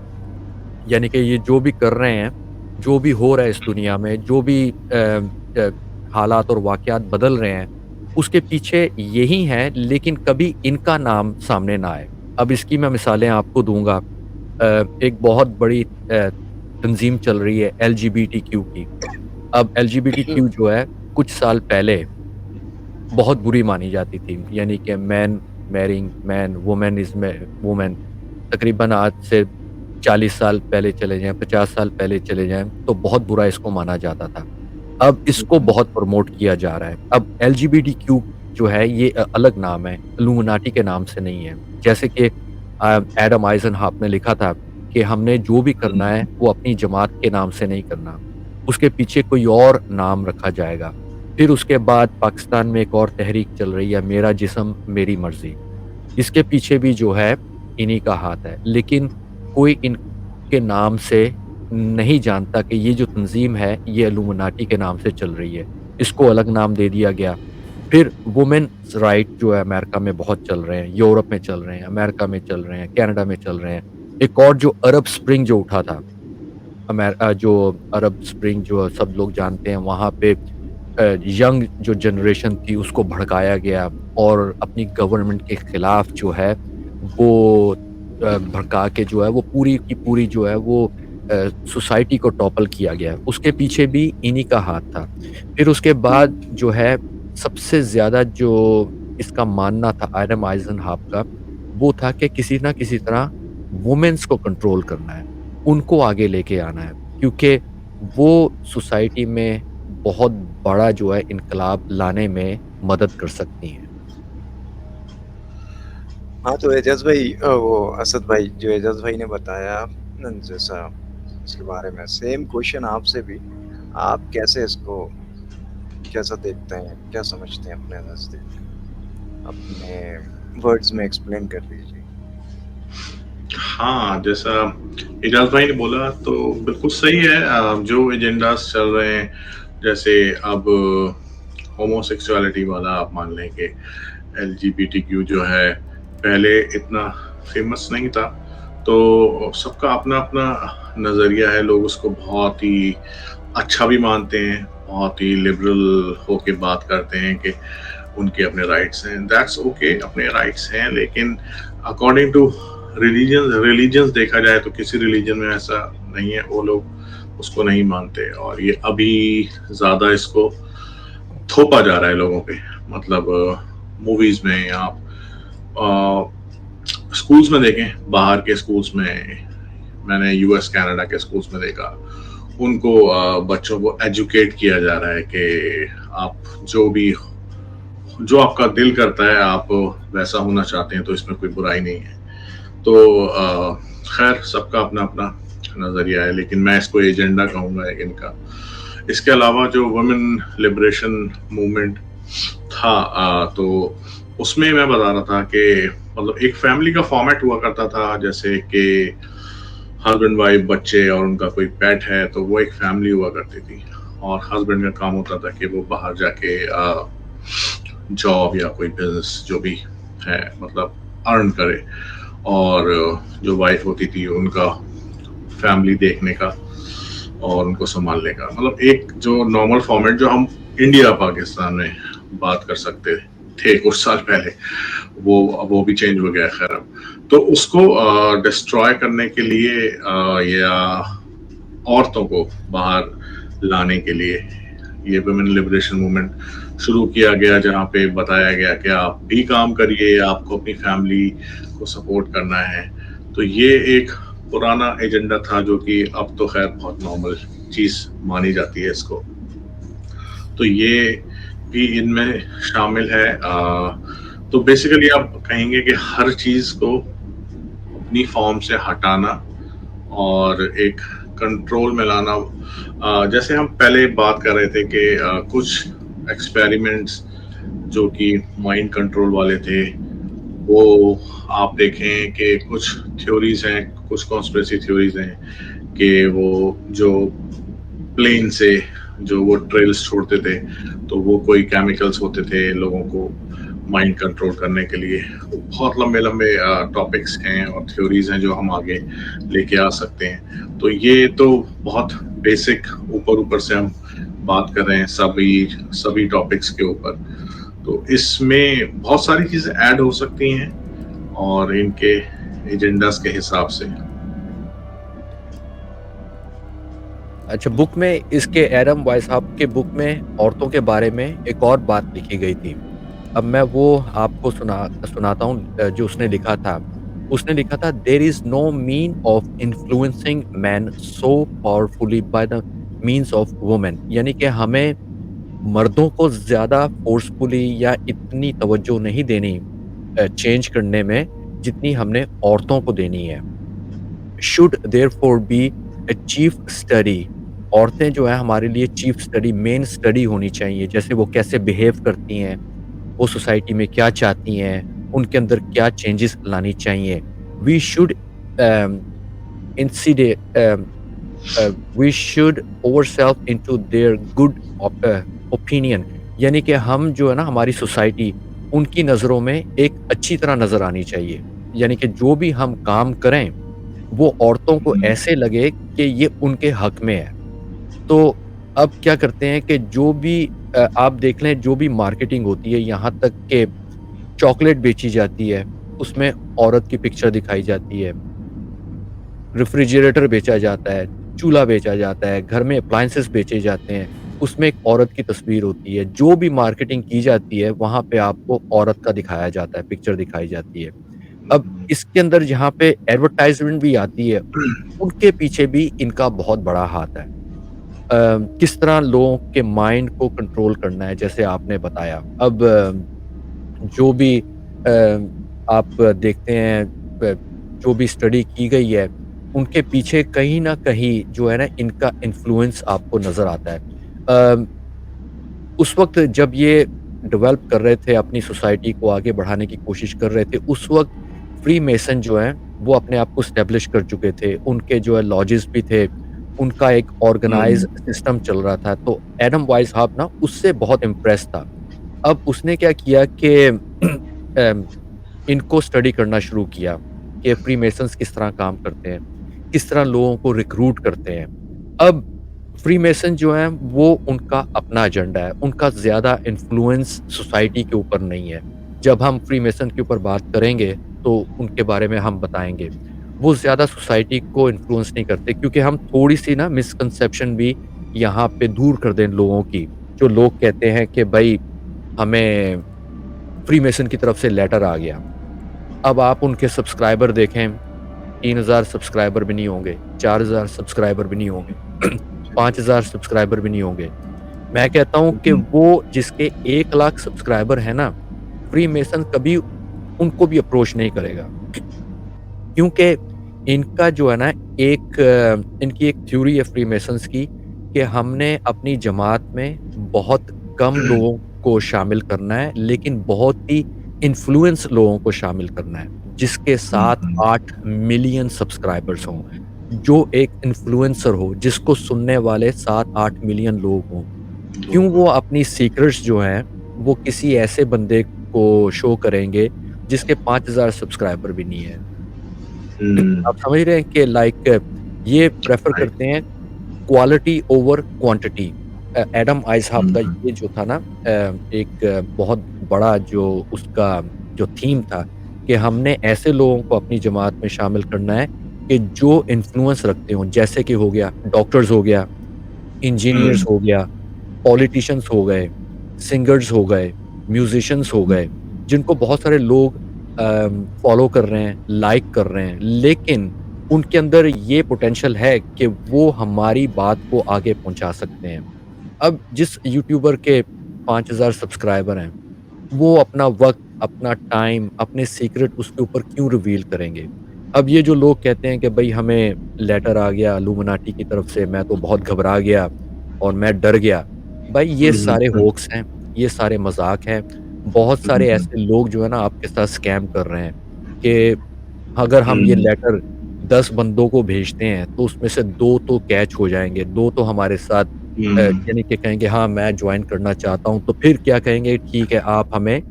यानी कि ये जो भी कर रहे हैं, जो भी हो रहा है इस दुनिया में, जो भी अ, हालात और वाक़यात बदल रहे हैं, उसके पीछे यही है लेकिन कभी इनका नाम सामने ना आए। अब इसकी मैं मिसालें आपको दूँगा। एक बहुत बड़ी तंज़ीम चल रही है एलजीबीटीक्यू की। अब एलजीबीटीक्यू जो है, कुछ साल पहले बहुत बुरी मानी जाती थी। यानी कि man marrying man, woman is woman. तकरीबन आज से 40 साल पहले चले जाएँ, 50 साल पहले चले जाएँ, तो बहुत बुरा इसको माना जाता था। अब इसको बहुत प्रमोट किया जा रहा है। अब एलजीबीटीक्यू जो है ये अलग नाम है, इल्यूमिनाटी के नाम से नहीं है। जैसे कि एडम आइज़नहॉफ ने लिखा था कि हमने जो भी करना है वो अपनी जमात के नाम से नहीं करना, उसके पीछे कोई और नाम रखा जाएगा। फिर उसके बाद पाकिस्तान में एक और तहरीक चल रही है, मेरा जिस्म मेरी मर्ज़ी। इसके पीछे भी जो है इन्हीं का हाथ है। लेकिन कोई इनके नाम से नहीं जानता कि ये जो तंज़ीम है ये इल्यूमिनाटी के नाम से चल रही है। इसको अलग नाम दे दिया गया। फिर वुमेन्स राइट जो है अमेरिका में बहुत चल रहे हैं, यूरोप में चल रहे हैं, अमेरिका में चल रहे हैं, कनाडा में चल रहे हैं। एक और जो अरब स्प्रिंग जो उठा था, जो अरब स्प्रिंग जो सब लोग जानते हैं, वहाँ पे यंग जो जनरेशन थी उसको भड़काया गया और अपनी गवर्नमेंट के खिलाफ जो है वो भड़का के जो है वो पूरी की पूरी जो है वो सोसाइटी को टॉपल किया गया। उसके पीछे भी इन्हीं का हाथ था। फिर उसके बाद जो है सबसे ज़्यादा जो इसका मानना था एडम आइज़नहॉफ का, वो था कि किसी न किसी तरह वुमेन्स को कंट्रोल करना है, उनको आगे लेके आना है क्योंकि वो सोसाइटी में बहुत बड़ा जो है इनकलाब लाने में मदद कर सकती हैं। हाँ, तो एजाज़ भाई, वो असद भाई, जो एजाज़ भाई ने बताया जैसा इसके बारे में, सेम क्वेश्चन आपसे भी। आप कैसे इसको कैसा देखते हैं? क्या समझते हैं अपने नज़दीक? अपने वर्ड्स में एक्सप्लेन कर दीजिए। हाँ, जैसा एजाज भाई ने बोला तो बिल्कुल सही है। जो एजेंडास चल रहे हैं, जैसे अब होमोसेक्सुअलिटी वाला आप मान लें कि एलजीबीटीक्यू जो है पहले इतना फेमस नहीं था, तो सबका अपना अपना नज़रिया है। लोग उसको बहुत ही अच्छा भी मानते हैं, बहुत ही लिबरल होके बात करते हैं कि उनके अपने राइट्स हैं। दैट्स ओके, अपने राइट्स हैं, लेकिन अकॉर्डिंग टू रिलीजन्स देखा जाए तो किसी रिलीजन में ऐसा नहीं है, वो लोग उसको नहीं मानते। और ये अभी ज़्यादा इसको थोपा जा रहा है लोगों पे। मतलब मूवीज में या स्कूल्स में देखें, बाहर के स्कूल्स में, मैंने यूएस कनाडा के स्कूल्स में देखा, उनको बच्चों को एजुकेट किया जा रहा है कि आप जो आपका दिल करता है, आप वैसा होना चाहते हैं, तो इसमें कोई बुराई नहीं है। तो खैर, सबका अपना अपना नज़रिया है, लेकिन मैं इसको एजेंडा कहूँगा एक इनका। इसके अलावा जो वुमेन लिबरेशन मूवमेंट था, तो उसमें मैं बता रहा था कि मतलब एक फैमिली का फॉर्मेट हुआ करता था, जैसे कि हस्बैंड वाइफ बच्चे और उनका कोई पेट है, तो वो एक फैमिली हुआ करती थी। और हस्बैंड का काम होता था कि वो बाहर जाके जॉब या कोई बिजनेस जो भी है मतलब अर्न करे, और जो वाइफ होती थी उनका फैमिली देखने का और उनको संभालने का, मतलब एक जो नॉर्मल फॉर्मेट जो हम इंडिया पाकिस्तान में बात कर सकते थे कुछ साल पहले, वो भी चेंज हो गया। खैर अब तो उसको डिस्ट्रॉय करने के लिए या औरतों को बाहर लाने के लिए ये वुमेन लिबरेशन मूवमेंट शुरू किया गया, जहाँ पे बताया गया कि आप भी काम करिए, आपको अपनी फैमिली को सपोर्ट करना है। तो ये एक पुराना एजेंडा था जो कि अब तो खैर बहुत नॉर्मल चीज मानी जाती है इसको। तो ये भी इनमें शामिल है। तो बेसिकली आप कहेंगे कि हर चीज को अपनी फॉर्म से हटाना और एक कंट्रोल में लाना। जैसे हम पहले बात कर रहे थे कि कुछ एक्सपेरिमेंट्स जो कि माइंड कंट्रोल वाले थे, वो आप देखें कि कुछ थ्योरीज हैं, कुछ कॉन्स्पिरेसी थ्योरीज हैं कि वो जो प्लेन से जो वो ट्रेल्स छोड़ते थे, तो वो कोई केमिकल्स होते थे लोगों को माइंड कंट्रोल करने के लिए। बहुत लंबे लंबे टॉपिक्स हैं और थ्योरीज हैं जो हम आगे लेके आ सकते हैं। तो ये तो बहुत बेसिक ऊपर ऊपर से हम बात कर रहे हैं सभी टॉपिक्स के ऊपर। तो इसमें बहुत सारी चीजें ऐड हो सकती हैं और इनके एजेंडास के हिसाब से। अच्छा, बुक में इसके एडम वाइसहाप के बुक में औरतों के बारे में एक और बात लिखी गई थी। अब मैं वो आपको सुनाता हूँ जो उसने लिखा था। उसने लिखा था, there is no mean of influencing man so powerfully by the means of women. यानी कि हमें मर्दों को ज़्यादा फ़ोर्सफुली या इतनी तवज्जो नहीं देनी चेंज करने में, जितनी हमने औरतों को देनी है। Should therefore be a chief study. औरतें जो है हमारे लिए चीफ स्टडी, मेन स्टडी होनी चाहिए। जैसे वो कैसे बिहेव करती हैं, वो सोसाइटी में क्या चाहती हैं, उनके अंदर क्या चेंजेस लानी चाहिए। We should um, inside we should ourself into their good opinion. यानी कि हम जो है ना, हमारी सोसाइटी उनकी नज़रों में एक अच्छी तरह नज़र आनी चाहिए। यानी कि जो भी हम काम करें, वो औरतों को ऐसे लगे कि ये उनके हक में है। तो अब क्या करते हैं कि जो भी आप देख लें, जो भी मार्केटिंग होती है, यहाँ तक कि चॉकलेट बेची जाती है, उसमें औरत की पिक्चर दिखाई जाती है। रेफ्रिजरेटर बेचा जाता है, चूल्हा बेचा जाता है, घर में अप्लायंसेस बेचे जाते हैं, उसमें एक औरत की तस्वीर होती है। जो भी मार्केटिंग की जाती है, वहाँ पे आपको औरत का दिखाया जाता है, पिक्चर दिखाई जाती है। अब इसके अंदर जहाँ पे एडवर्टाइज़मेंट भी आती है, उनके पीछे भी इनका बहुत बड़ा हाथ है। किस तरह लोगों के माइंड को कंट्रोल करना है, जैसे आपने बताया। अब जो भी आप देखते हैं, जो भी स्टडी की गई है, उनके पीछे कहीं न कहीं जो है ना, इनका इन्फ्लुएंस आपको नज़र आता है। अ, उस वक़्त जब ये डेवलप कर रहे थे, अपनी सोसाइटी को आगे बढ़ाने की कोशिश कर रहे थे, उस वक़्त फ्रीमेसन जो हैं, वो अपने आप को एस्टेब्लिश कर चुके थे। उनके जो है लॉजेस भी थे, उनका एक ऑर्गनाइज़ सिस्टम चल रहा था। तो एडम वाइसहाप ना उससे बहुत इम्प्रेस था। अब उसने क्या किया कि अम, इनको स्टडी करना शुरू किया कि फ्रीमेसन्स किस तरह काम करते हैं, किस तरह लोगों को रिक्रूट करते हैं। अब फ्रीमेसन जो हैं, वो उनका अपना एजेंडा है, उनका ज़्यादा इन्फ्लुएंस सोसाइटी के ऊपर नहीं है। जब हम फ्रीमेसन के ऊपर बात करेंगे, तो उनके बारे में हम बताएँगे। वो ज़्यादा सोसाइटी को इन्फ्लुएंस नहीं करते, क्योंकि हम थोड़ी-सी ना मिसकंसेप्शन भी यहाँ पे दूर कर दें लोगों की। जो लोग कहते हैं कि भई हमें फ्रीमेसन की तरफ से लेटर आ गया। अब आप उनके सब्सक्राइबर देखें, 3000 सब्सक्राइबर भी नहीं होंगे, 4000 सब्सक्राइबर भी नहीं होंगे, 5000 सब्सक्राइबर भी नहीं होंगे। मैं कहता हूँ कि वो जिसके 1 लाख सब्सक्राइबर हैं ना, फ्रीमेसन कभी उनको भी अप्रोच नहीं करेगा। क्योंकि इनका जो है ना, इनकी एक थ्योरी है फ्रीमेसन्स की, कि हमने अपनी जमात में बहुत कम लोगों को शामिल करना है, लेकिन बहुत ही इन्फ्लुएंस लोगों को शामिल करना है, जिसके हुँ, साथ हुँ। 8 मिलियन सब्सक्राइबर्स हों, जो एक इन्फ्लुएंसर हो, जिसको सुनने वाले 7-8 मिलियन लोग हों। क्यों लोग वो अपनी सीक्रेट्स जो हैं, वो किसी ऐसे बंदे को शो करेंगे, जिसके 5,000 सब्सक्राइबर भी नहीं है। हुँ, आप समझ रहे हैं कि लाइक ये प्रेफ़र राइट। करते हैं क्वालिटी ओवर क्वांटिटी। एडम आइज़हाब हुँ, का हुँ, ये जो था ना एक बहुत बड़ा जो उसका जो थीम था कि हमने ऐसे लोगों को अपनी जमात में शामिल करना है कि जो इन्फ्लुएंस रखते हों, जैसे कि हो गया डॉक्टर्स हो गया, इंजीनियर्स हुँ, हो गया, पॉलिटिशियंस हो गए, सिंगर्स हो गए, म्यूज़िशियंस हो हुँ, गए, जिनको बहुत सारे लोग फ़ॉलो कर रहे हैं, लाइक कर रहे हैं, लेकिन उनके अंदर ये पोटेंशियल है कि वो हमारी बात को आगे पहुँचा सकते हैं। अब जिस यूट्यूबर के 5,000 सब्सक्राइबर हैं, वो अपना वक़्त, अपना टाइम, अपने सीक्रेट उसके ऊपर क्यों रिवील करेंगे? अब ये जो लोग कहते हैं कि भई हमें लेटर आ गया इल्यूमिनाटी की तरफ से, मैं तो बहुत घबरा गया और मैं डर गया। भाई ये हुँ, हुँ, सारे हुँ, होक्स हैं, ये सारे मज़ाक हैं। बहुत हुँ, सारे हुँ, ऐसे लोग जो है ना आपके साथ स्कैम कर रहे हैं कि अगर हम ये हुँ, लेटर 10 बंदों को भेजते हैं, तो उसमें से 2 तो कैच हो जाएँगे, 2 तो हमारे साथ हुँ, यानी कि कहेंगे हाँ, मैं जॉइन करना चाहता हूँ, तो फिर क्या कहेंगे ठीक है आप हमें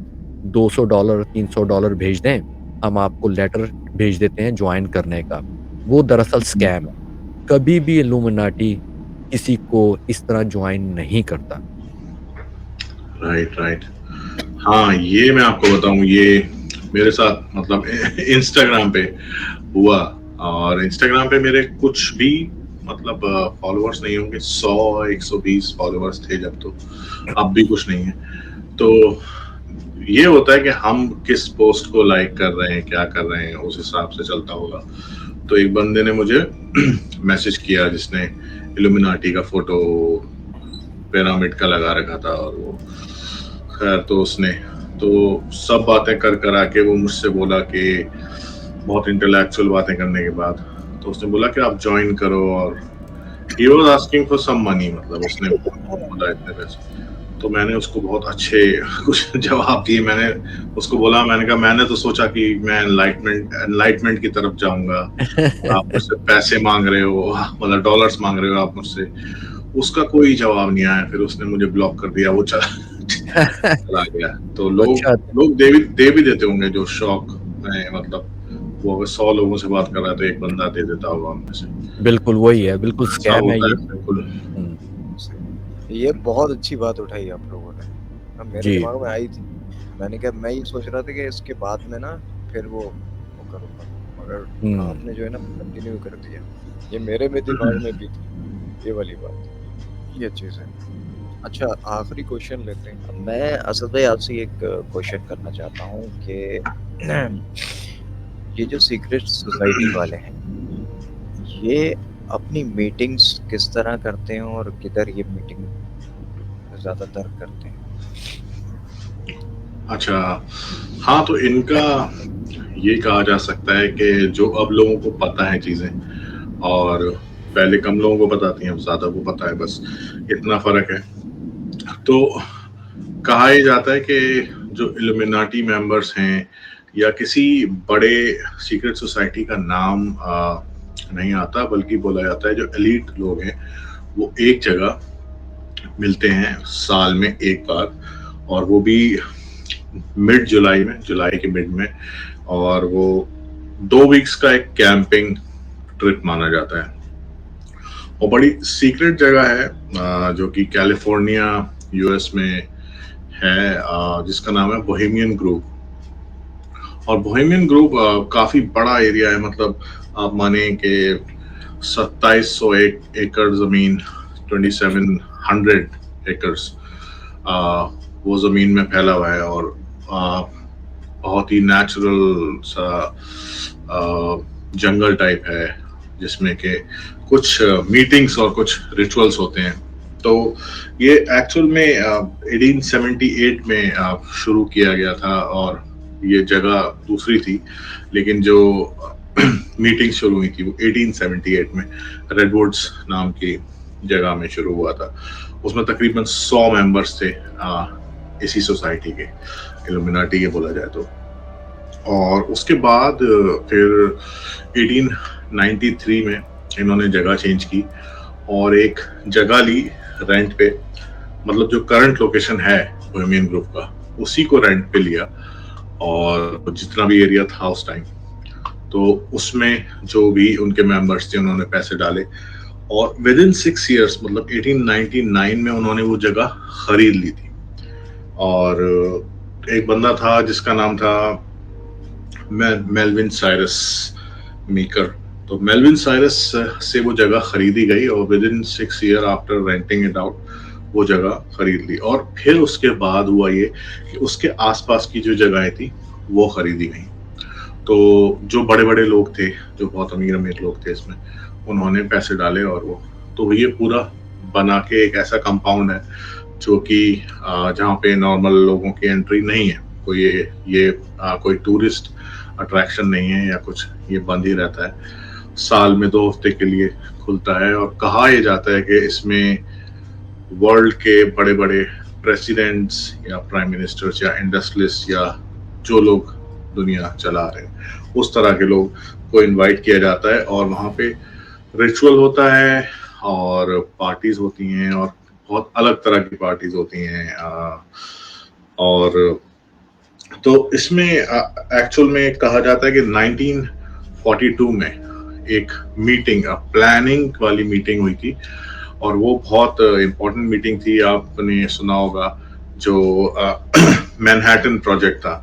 $200 $300 भेज दें, हम आपको लेटर भेज देते हैं जॉइन करने का। वो दरअसल हुँ, स्कैम है। कभी भी इल्यूमिनाटी किसी को इस तरह जॉइन नहीं करता। Right, right. हाँ, ये मैं आपको बताऊँ, ये मेरे साथ मतलब इंस्टाग्राम पे हुआ। और इंस्टाग्राम पे मेरे कुछ भी मतलब फॉलोअर्स नहीं होंगे, 100-120 फॉलोअर्स थे जब तो, अब भी कुछ नहीं है। तो ये होता है कि हम किस पोस्ट को लाइक कर रहे हैं, क्या कर रहे हैं, उस हिसाब से चलता होगा। तो एक बंदे ने मुझे मैसेज किया जिसने इल्यूमिनाटी का फोटो पिरामिड का लगा रखा था, और वो खैर तो उसने तो सब बातें कर कर आके वो मुझसे बोला कि बहुत इंटेलेक्चुअल बातें करने के बाद तो उसने बोला कि आप ज्वाइन करो, और he was asking for some money, मतलब उसने बोला इतने पैसे। तो मैंने उसको बहुत अच्छे कुछ जवाब दिए। मैंने उसको बोला, मैंने कहा मैंने तो सोचा कि मैं एनलाइटमेंट की तरफ जाऊंगा, और आप मुझसे पैसे मांग रहे हो, मतलब डॉलर्स मांग रहे हो आप मुझसे। उसका कोई जवाब नहीं आया, फिर उसने मुझे ब्लॉक कर दिया, वो चला चला गया। तो लोग अच्छा, लोग दे भी देते होंगे जो शौक में, मतलब वो अगर 100 लोगों से बात कर रहा है तो एक बंदा दे देता होगा उनमें से। बिल्कुल वही है, तो बिल्कुल ऐसा स्कैम है होता ये। है बिल्कुल। हुँ, सही। ये बहुत अच्छी बात उठाई आप लोगों ने। अब मेरे जी। दिमाग में आई थी। मैंने कहा मैं ये सोच रहा था कि इसके बाद में ना फिर वो करूँगा, मगर हुँ, आपने जो है ना कंटिन्यू कर दिया। ये मेरे भी दिमाग में भी थी ये वाली बात। ये चीज़ है। अच्छा, आखिरी क्वेश्चन लेते हैं। मैं असल में आपसे एक क्वेश्चन करना चाहता हूँ कि ये जो सीक्रेट सोसाइटी वाले हैं, ये अपनी मीटिंग्स किस तरह करते हैं और किधर ये मीटिंग ज़्यादातर करते हैं? अच्छा, हाँ, तो इनका ये कहा जा सकता है कि जो अब लोगों को पता है चीज़ें, और पहले कम लोगों को पता थी, अब ज़्यादा को पता है, बस इतना फ़र्क है। तो कहा ये जाता है कि जो इल्यूमिनाटी मेंबर्स हैं, या किसी बड़े सीक्रेट सोसाइटी का नाम नहीं आता, बल्कि बोला जाता है जो एलीट लोग हैं, वो एक जगह मिलते हैं साल में एक बार, और वो भी मिड जुलाई में, जुलाई के मिड में। और वो 2 वीक्स का एक कैंपिंग ट्रिप माना जाता है, और बड़ी सीक्रेट जगह है जो कि कैलिफोर्निया यूएस में है, जिसका नाम है बोहेमियन ग्रुव। और बोहेमियन ग्रुव काफी बड़ा एरिया है, मतलब आप माने कि 2700 एकड़ जमीन, 2700 एकर्स वो जमीन में फैला हुआ है। और आ, बहुत ही नेचुरल सा जंगल टाइप है, जिसमें के कुछ मीटिंग्स और कुछ रिचुअल्स होते हैं। तो ये एक्चुअल में 1878 में शुरू किया गया था, और ये जगह दूसरी थी, लेकिन जो मीटिंग शुरू हुई थी वो 1878 में रेडवुड्स नाम की जगह में शुरू हुआ था। उसमें तकरीबन 100 मेंबर्स थे इसी सोसाइटी के। इल्यूमिनाटी ये बोला जाए तो। और उसके बाद फिर 1893 में इन्होंने जगह चेंज की और एक जगह ली रेंट पे, मतलब जो करंट लोकेशन है बोहेमियन ग्रुप का उसी को रेंट पे लिया, और जितना भी एरिया था उस टाइम, तो उसमें जो भी उनके मेंबर्स थे उन्होंने पैसे डाले, और विद इन 6 ईयर्स मतलब 1899 में उन्होंने वो जगह खरीद ली थी। और एक बंदा था जिसका नाम था मेलविन साइरस मीकर। तो मेलविन साइरस से वो जगह खरीदी गई और with in 6 year after renting it out वो जगह खरीद ली। और फिर उसके बाद हुआ ये कि उसके आसपास की जो जगहें थी वो खरीदी गई। तो जो बड़े बड़े लोग थे, जो बहुत अमीर अमीर लोग थे इसमें, उन्होंने पैसे डाले और वो, तो ये पूरा बना के एक ऐसा कंपाउंड है जो कि जहाँ पे नॉर्मल लोगों की एंट्री नहीं है, कोई ये कोई टूरिस्ट अट्रैक्शन नहीं है या कुछ, ये बंद ही रहता है। साल में 2 हफ्ते के लिए खुलता है और कहा यह जाता है कि इसमें वर्ल्ड के बड़े बड़े प्रेसिडेंट्स या प्राइम मिनिस्टर्स या इंडस्ट्रियलिस्ट या जो लोग दुनिया चला रहे हैं उस तरह के लोग को इनवाइट किया जाता है, और वहाँ पे रिचुअल होता है और पार्टीज होती हैं, और बहुत अलग तरह की पार्टीज होती हैं। और तो इसमें एक्चुअल में कहा जाता है कि 1942 में एक मीटिंग, प्लानिंग वाली मीटिंग हुई थी, और वो बहुत इम्पोर्टेंट मीटिंग थी। आपने सुना होगा जो मैनहट्टन प्रोजेक्ट था,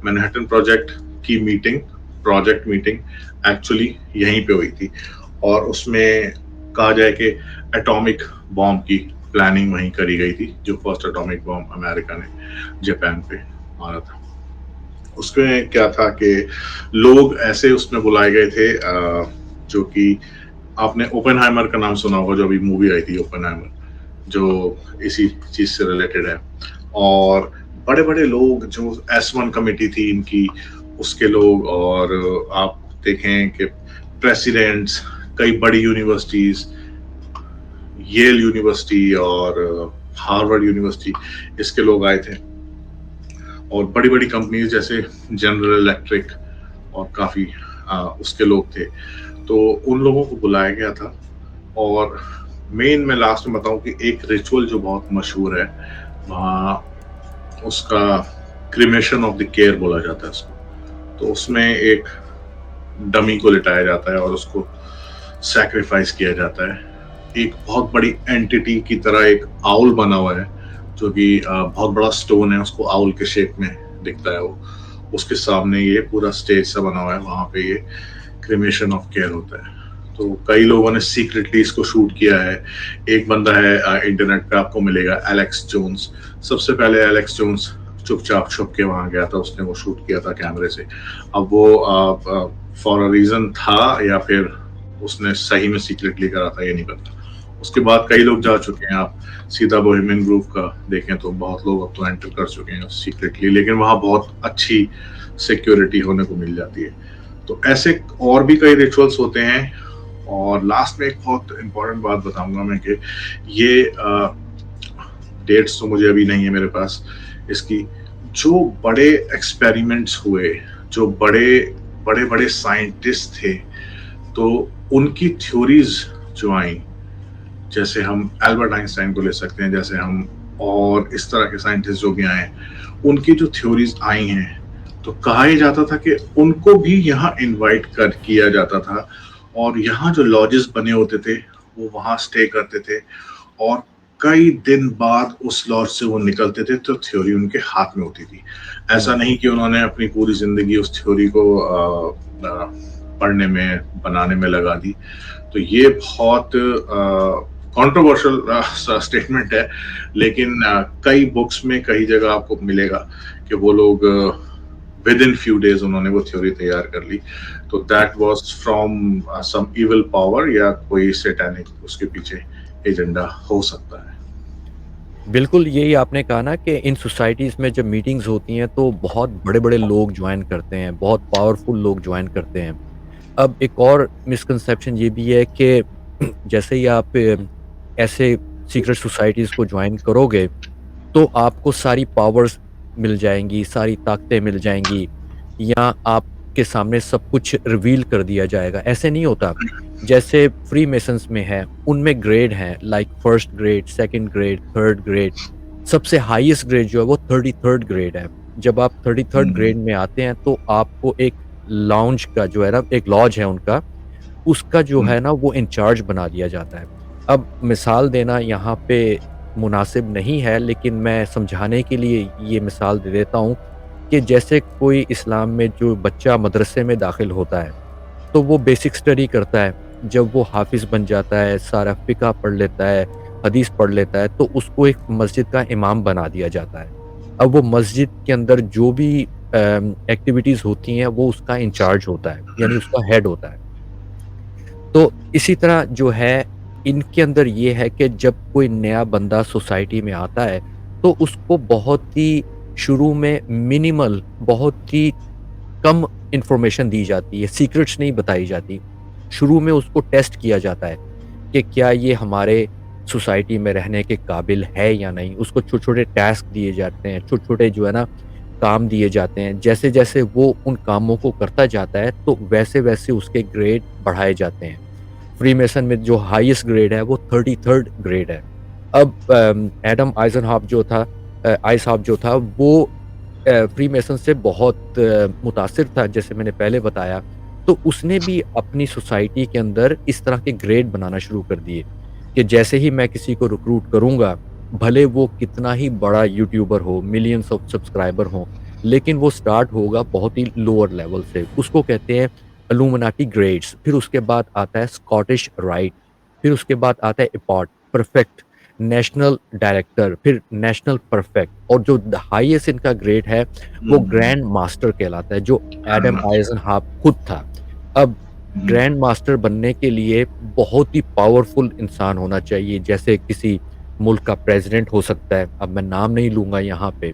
मैनहट्टन प्रोजेक्ट की मीटिंग, प्रोजेक्ट मीटिंग एक्चुअली यहीं पे हुई थी, और उसमें कहा जाए कि एटॉमिक बॉम्ब की प्लानिंग वहीं करी गई थी, जो फर्स्ट एटॉमिक बॉम्ब अमेरिका ने जापान पे मारा था। उसमें क्या था कि लोग ऐसे उसमें बुलाए गए थे जो कि आपने ओपेनहाइमर का नाम सुना होगा, जो अभी मूवी आई थी ओपेनहाइमर, जो इसी चीज से रिलेटेड है। और बड़े बड़े लोग, जो S1 कमेटी थी इनकी, उसके लोग, और आप देखें कि प्रेसिडेंट्स, कई बड़ी यूनिवर्सिटीज, येल यूनिवर्सिटी और हार्वर्ड यूनिवर्सिटी, इसके लोग आए थे, और बड़ी बड़ी कंपनीज जैसे जनरल इलेक्ट्रिक और काफ़ी उसके लोग थे। तो उन लोगों को बुलाया गया था। और मेन मैं लास्ट में बताऊं कि एक रिचुअल जो बहुत मशहूर है वहाँ, उसका क्रिमेशन ऑफ द केयर बोला जाता है उसको। तो उसमें एक डमी को लिटाया जाता है और उसको सैक्रिफाइस किया जाता है। एक बहुत बड़ी एंटिटी की तरह एक आउल बना हुआ है, जो कि बहुत बड़ा स्टोन है, उसको आउल के शेप में दिखता है वो, उसके सामने ये पूरा स्टेज सा बना हुआ है, वहाँ पे ये क्रिमेशन ऑफ केयर होता है। तो कई लोगों ने सीक्रेटली इसको शूट किया है। एक बंदा है इंटरनेट पे आपको मिलेगा, एलेक्स जोन्स। सबसे पहले एलेक्स जोन्स चुपचाप छुप के वहां गया था, उसने वो शूट किया था कैमरे से। अब वो फॉर अ रीजन था या फिर उसने सही में सीक्रेटली करा था, ये नहीं पता। उसके बाद कई लोग जा चुके हैं, आप सीधा बोहेमियन ग्रुप का देखें तो बहुत लोग अब तो एंटर कर चुके हैं सीक्रेटली, लेकिन वहाँ बहुत अच्छी सिक्योरिटी होने को मिल जाती है। तो ऐसे और भी कई रिचुअल्स होते हैं। और लास्ट में एक बहुत इम्पोर्टेंट बात बताऊंगा मैं कि ये डेट्स तो मुझे अभी नहीं है मेरे पास इसकी, जो बड़े एक्सपेरिमेंट्स हुए, जो बड़े बड़े साइंटिस्ट थे, तो उनकी थ्योरीज जो आई, जैसे हम एल्बर्ट आइंस्टाइन को ले सकते हैं, जैसे हम और इस तरह के साइंटिस्ट जो भी आए, उनकी जो थ्योरीज आई हैं, तो कहा यह जाता था कि उनको भी यहाँ इनवाइट किया जाता था, और यहाँ जो लॉजेस बने होते थे वो वहाँ स्टे करते थे, और कई दिन बाद उस लॉज से वो निकलते थे तो थ्योरी उनके हाथ में होती थी। ऐसा नहीं कि उन्होंने अपनी पूरी जिंदगी उस थ्योरी को पढ़ने में, बनाने में लगा दी। तो ये बहुत कंट्रोवर्शियल स्टेटमेंट है, लेकिन कई बुक्स में कई जगह आपको मिलेगा कि वो लोग विद इन फ्यू डेज उन्होंने वो थ्योरी तैयार कर ली। तो that was from some evil power, या कोई सैटेनिक उसके पीछे एजेंडा हो सकता है। बिल्कुल, यही आपने कहा ना कि इन सोसाइटीज़ में जब मीटिंग्स होती हैं तो बहुत बड़े-बड़े लोग जॉइन करते हैं, बहुत पावरफुल लोग जॉइन करते हैं। अब एक और मिसकंसेप्शन ये भी है कि जैसे ही आप ऐसे सीक्रेट सोसाइटीज़ को जॉइन करोगे, तो आपको सारी पावर्स मिल जाएँगी, सारी ताकतें मिल जाएँगी या आपके सामने सब कुछ रिवील कर दिया जाएगा, ऐसे नहीं होता। जैसे फ्रीमेसन्स में है, उनमें ग्रेड हैं like first grade, second grade, third grade, सबसे हाईएस्ट ग्रेड जो है वो 33rd ग्रेड है। जब आप 33rd ग्रेड में आते हैं तो आपको एक लाउंज का जो है ना, एक लॉज है उनका, उसका जो है ना वो इंचार्ज बना दिया जाता है। अब मिसाल देना यहाँ पे मुनासिब नहीं है, लेकिन मैं समझाने के लिए ये मिसाल दे देता हूँ कि जैसे कोई इस्लाम में जो बच्चा मदरसे में दाखिल होता है, तो वो बेसिक स्टडी करता है। जब वो हाफ़िज़ बन जाता है, सारा फ़िक़्ह पढ़ लेता है, हदीस पढ़ लेता है, तो उसको एक मस्जिद का इमाम बना दिया जाता है। अब वो मस्जिद के अंदर जो भी एक्टिविटीज़ होती हैं, वो उसका इंचार्ज होता है, यानी उसका हेड होता है। तो इसी तरह जो है, इनके अंदर ये है कि जब कोई नया बंदा सोसाइटी में आता है, तो उसको बहुत ही शुरू में मिनिमल, बहुत ही कम इन्फॉर्मेशन दी जाती है, सीक्रेट्स नहीं बताई जाती। शुरू में उसको टेस्ट किया जाता है कि क्या ये हमारे सोसाइटी में रहने के काबिल है या नहीं। उसको छोटे-छोटे टास्क दिए जाते हैं, छोटे-छोटे जो है ना काम दिए जाते हैं। जैसे-जैसे वो उन कामों को करता जाता है, तो वैसे-वैसे उसके ग्रेड बढ़ाए जाते हैं। फ्रीमेसन में जो हाईएस्ट ग्रेड है वो 33rd ग्रेड है। अब एडम आइज़हाब जो था वो फ्रीमेसन से बहुत मुतासिर था, जैसे मैंने पहले बताया। तो उसने भी अपनी सोसाइटी के अंदर इस तरह के ग्रेड बनाना शुरू कर दिए कि जैसे ही मैं किसी को रिक्रूट करूँगा, भले वो कितना ही बड़ा यूट्यूबर हो, मिलियंस ऑफ सब्सक्राइबर हों, लेकिन वो स्टार्ट होगा बहुत ही लोअर लेवल से। उसको कहते हैं इल्यूमिनाटी ग्रेड्स। फिर उसके बाद आता है स्कॉटिश राइट, फिर उसके बाद आता है एपॉट, परफेक्ट, नेशनल डायरेक्टर, फिर नेशनल परफेक्ट, और जो द हाईएस्ट इनका ग्रेड है, वो ग्रैंड मास्टर कहलाता है, जो एडम आइज़नहाव खुद था। अब ग्रैंड मास्टर बनने के लिए बहुत ही पावरफुल इंसान होना चाहिए, जैसे किसी मुल्क का प्रेज़िडेंट हो सकता है। अब मैं नाम नहीं लूँगा यहाँ पे।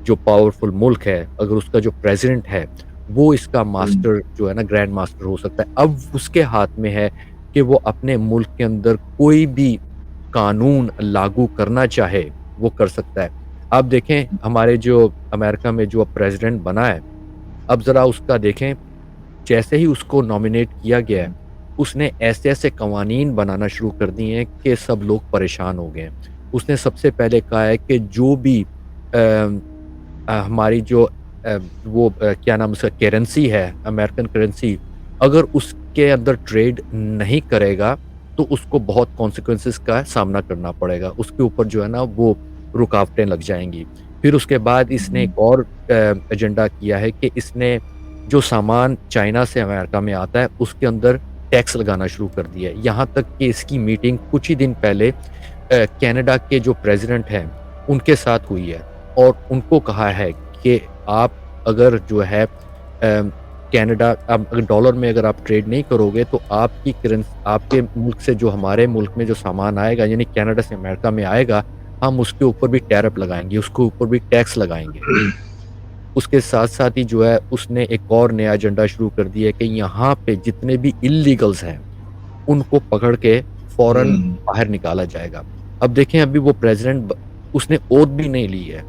जो पावरफुल मुल्क है, अगर उसका जो प्रेज़िडेंट है, वो इसका मास्टर जो है ना, ग्रैंड मास्टर हो सकता है। अब उसके हाथ में है कि वो अपने मुल्क के अंदर कोई भी कानून लागू करना चाहे, वो कर सकता है। आप देखें, हमारे जो अमेरिका में जो प्रेज़िडेंट बना है, अब ज़रा उसका देखें, जैसे ही उसको नॉमिनेट किया गया है, उसने ऐसे-ऐसे कवानीन बनाना शुरू कर दिए हैं कि सब लोग परेशान हो गए हैं। उसने सबसे पहले कहा है कि जो भी हमारी जो क्या नाम उसका करेंसी है, अमेरिकन करेंसी, अगर उसके अंदर ट्रेड नहीं करेगा, तो उसको बहुत कॉन्सिक्वेंसेस का सामना करना पड़ेगा। उसके ऊपर जो है ना वो रुकावटें लग जाएँगी। फिर उसके बाद इसने एक और एजेंडा किया है कि इसने जो सामान चाइना से अमेरिका में आता है, उसके अंदर टैक्स लगाना शुरू कर दिया है। यहाँ तक कि इसकी मीटिंग कुछ ही दिन पहले कनाडा के जो प्रेज़िडेंट हैं, उनके साथ हुई है और उनको कहा है कि आप अगर जो है कनाडा, अब अगर डॉलर में अगर आप ट्रेड नहीं करोगे, तो आपकी आपके मुल्क से जो हमारे मुल्क में जो सामान आएगा, यानी कनाडा से अमेरिका में आएगा, हम उसके ऊपर भी टैरिफ लगाएँगे, उसके ऊपर भी टैक्स लगाएँगे। उसके साथ-साथ ही जो है, उसने एक और नया एजेंडा शुरू कर दिया है कि यहाँ पे जितने भी इल्लीगल्स हैं, उनको पकड़ के फ़ौरन बाहर निकाला जाएगा। अब देखें, अभी वो प्रेज़िडेंट उसने ओथ भी नहीं ली है,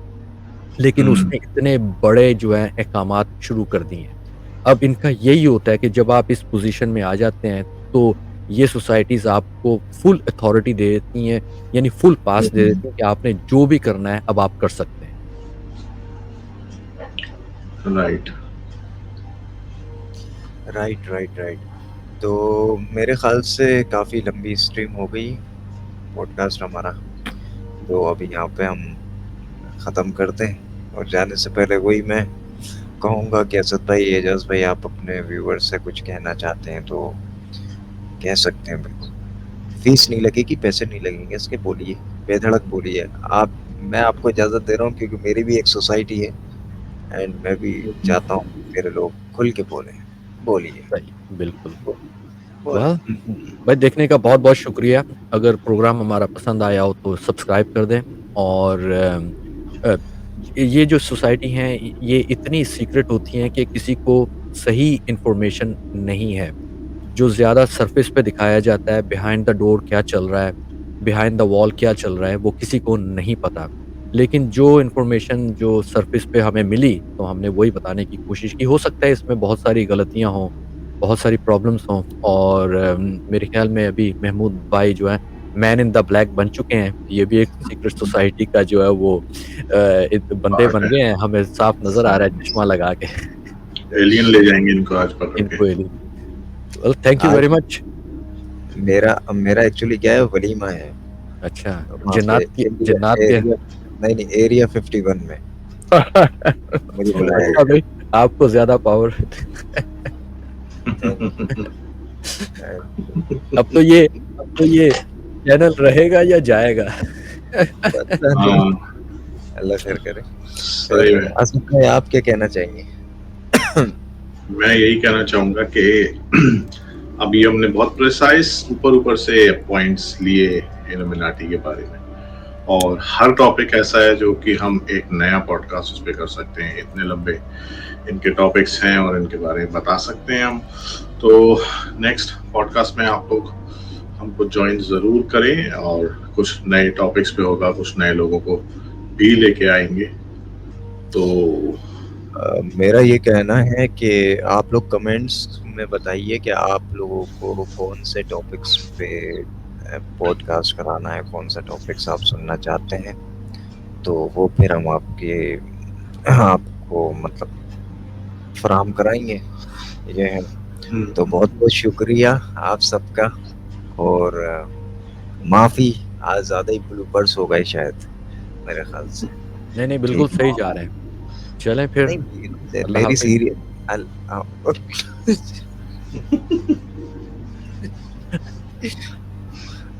लेकिन उसने इतने बड़े जो है अहकामात शुरू कर दिए हैं। अब इनका यही होता है कि जब आप इस पोज़ीशन में आ जाते हैं, तो ये सोसाइटीज़ आपको फुल अथॉरिटी दे देती हैं, यानी फुल पास दे देती हैं कि आपने जो भी करना है, अब आप कर सकते हैं। राइट। Right, right, right. तो मेरे ख़्याल से काफ़ी लंबी स्ट्रीम हो गई पॉडकास्ट हमारा, तो अभी यहाँ पे हम ख़त्म करते हैं। और जाने से पहले वही मैं कहूँगा कि असद भाई, एजाज़ भाई, आप अपने व्यूअर्स से कुछ कहना चाहते हैं तो कह सकते हैं। बिल्कुल फीस नहीं लगेगी, पैसे नहीं लगेंगे इसके, बोलिए, बेधड़क बोलिए। मैं आपको इजाज़त दे रहा हूँ क्योंकि मेरी भी एक सोसाइटी है एंड मैं भी चाहता हूँ मेरे लोग खुल के बोलें। बोलिए। सही, बिल्कुल। बोल वेल, भाई देखने का बहुत-बहुत शुक्रिया। अगर प्रोग्राम हमारा पसंद आया हो तो सब्सक्राइब कर दें, और अ, ये जो सोसाइटी हैं, ये इतनी सीक्रेट होती हैं कि किसी को सही इन्फॉर्मेशन नहीं है। जो ज़्यादा सरफेस पे दिखाया जाता है, बिहाइंड द डोर क्या चल रहा है, बिहाइंड द वॉल क्या चल रहा है, वो किसी को नहीं पता। लेकिन जो इन्फॉर्मेशन जो सरफेस पे हमें मिली, तो हमने वही बताने की कोशिश की। हो सकता है इसमें बहुत सारी गलतियाँ हों, बहुत सारी प्रॉब्लम्स हों और मेरे ख़्याल में अभी महमूद भाई जो हैं, मैन इन द ब्लैक बन चुके हैं। ये भी एक सीक्रेट सोसाइटी का जो है वो बंदे पार्ट बन है। गए हैं, हमें साफ नज़र आ रहा है चश्मा लगा के। एलियन ले जाएंगे इनको आज पकड़ के। इनको एलियन वेल थैंक यू आज वेरी मच। मेरा मेरा एक्चुअली क्या है, वलीमा है अच्छा, वहाँ पे, जन्नत के एरिया नहीं नहीं, एरिया 51 में मुझे बुलाया अच्छा गया। भाई, आपको ज़्यादा पावर। अब तो ये चैनल रहेगा या जाएगा? पता नहीं, हाँ, अल्लाह खैर करे। सही फिर में। आसिफ भाई, आप क्या कहना चाहेंगे? मैं यही कहना चाहूंगा कि अभी हमने बहुत प्रिसाइज ऊपर से पॉइंट्स लिए इल्यूमिनाटी के बारे में, और हर टॉपिक ऐसा है जो कि हम एक नया पॉडकास्ट उस पर कर सकते हैं। इतने लंबे इनके टॉपिक्स हैं और इनके बारे में बता सकते हैं हम। तो नेक्स्ट पॉडकास्ट में आप लोग हमको ज्वाइन जरूर करें, और कुछ नए टॉपिक्स पे होगा, कुछ नए लोगों को भी लेके आएंगे। तो मेरा ये कहना है कि आप लोग कमेंट्स में बताइए कि आप लोगों को कौन से टॉपिक्स पे पॉडकास्ट कराना है, कौन सा टॉपिक्स आप सुनना चाहते हैं, तो वो फिर हम आपको मतलब फराहम कराएंगे। ये है। तो बहुत बहुत शुक्रिया आप सबका, और माफ़ी, आज ज़्यादा ही ब्लूपर्स हो गए शायद मेरे ख्याल से। नहीं बिल्कुल ठीक। सही जा रहे हैं। चलें फिर, नहीं, अल्लाह मेरी हाफ़िज़। सीरियस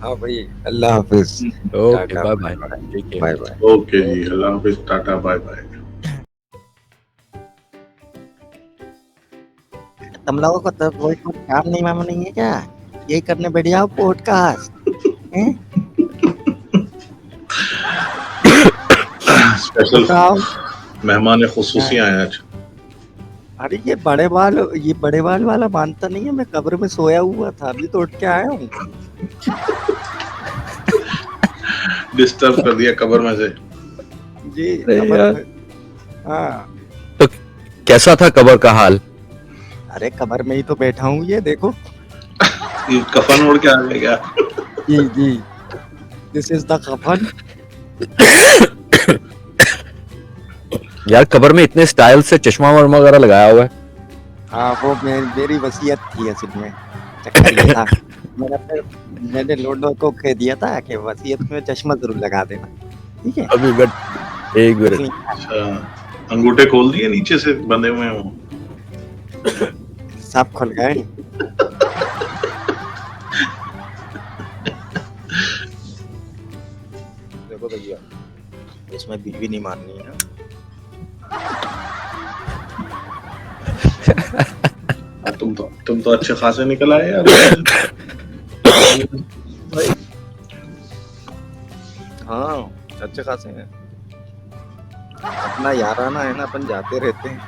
हाँ भाई, अल्लाह हाफिज। Okay, tata, bye bye. Take care. Bye bye. Okay जी, अल्लाह हाफिज, टाटा, बाय बाय। तुम लोगों को तो कोई कुछ काम नहीं मालूम नहीं है क्या? यही करने बैठ जाओ पॉडकास्ट। स्पेशल बताओ। मेहमान खुसूसी आए आज। अरे ये बड़े बाल वाला मानता नहीं है, मैं कब्र में सोया हुआ था, अभी तो उठ के आया हूँ। डिस्टर्ब कर दिया कब्र में से। जी अरे कब्र यार। में। हाँ, तो कैसा था कब्र का हाल? अरे कब्र में ही तो बैठा हूँ, ये देखो। ये कफन ओढ़ के आ गया क्या? जी दिस इज द कफन। यार कब्र में इतने स्टाइल से चश्मा वगैरह लगाया हुआ है। हाँ, वो मेरी वसीयत थी असल में। चक्कर ये था, मैंने लोडो को कह दिया था कि वसीयत में चश्मा जरूर लगा देना, ठीक है? अभी मिनट, एक मिनट। अच्छा, अंगूठे खोल दिए नीचे से बंधे हुए हैं वो। सब खुल गए। देखो भैया, इसमें बीवी नहीं मारनी है। तुम तो अच्छे खासे निकल आए यार। हाँ, अच्छे खासे हैं। अपना याराना है ना, अपन जाते रहते हैं।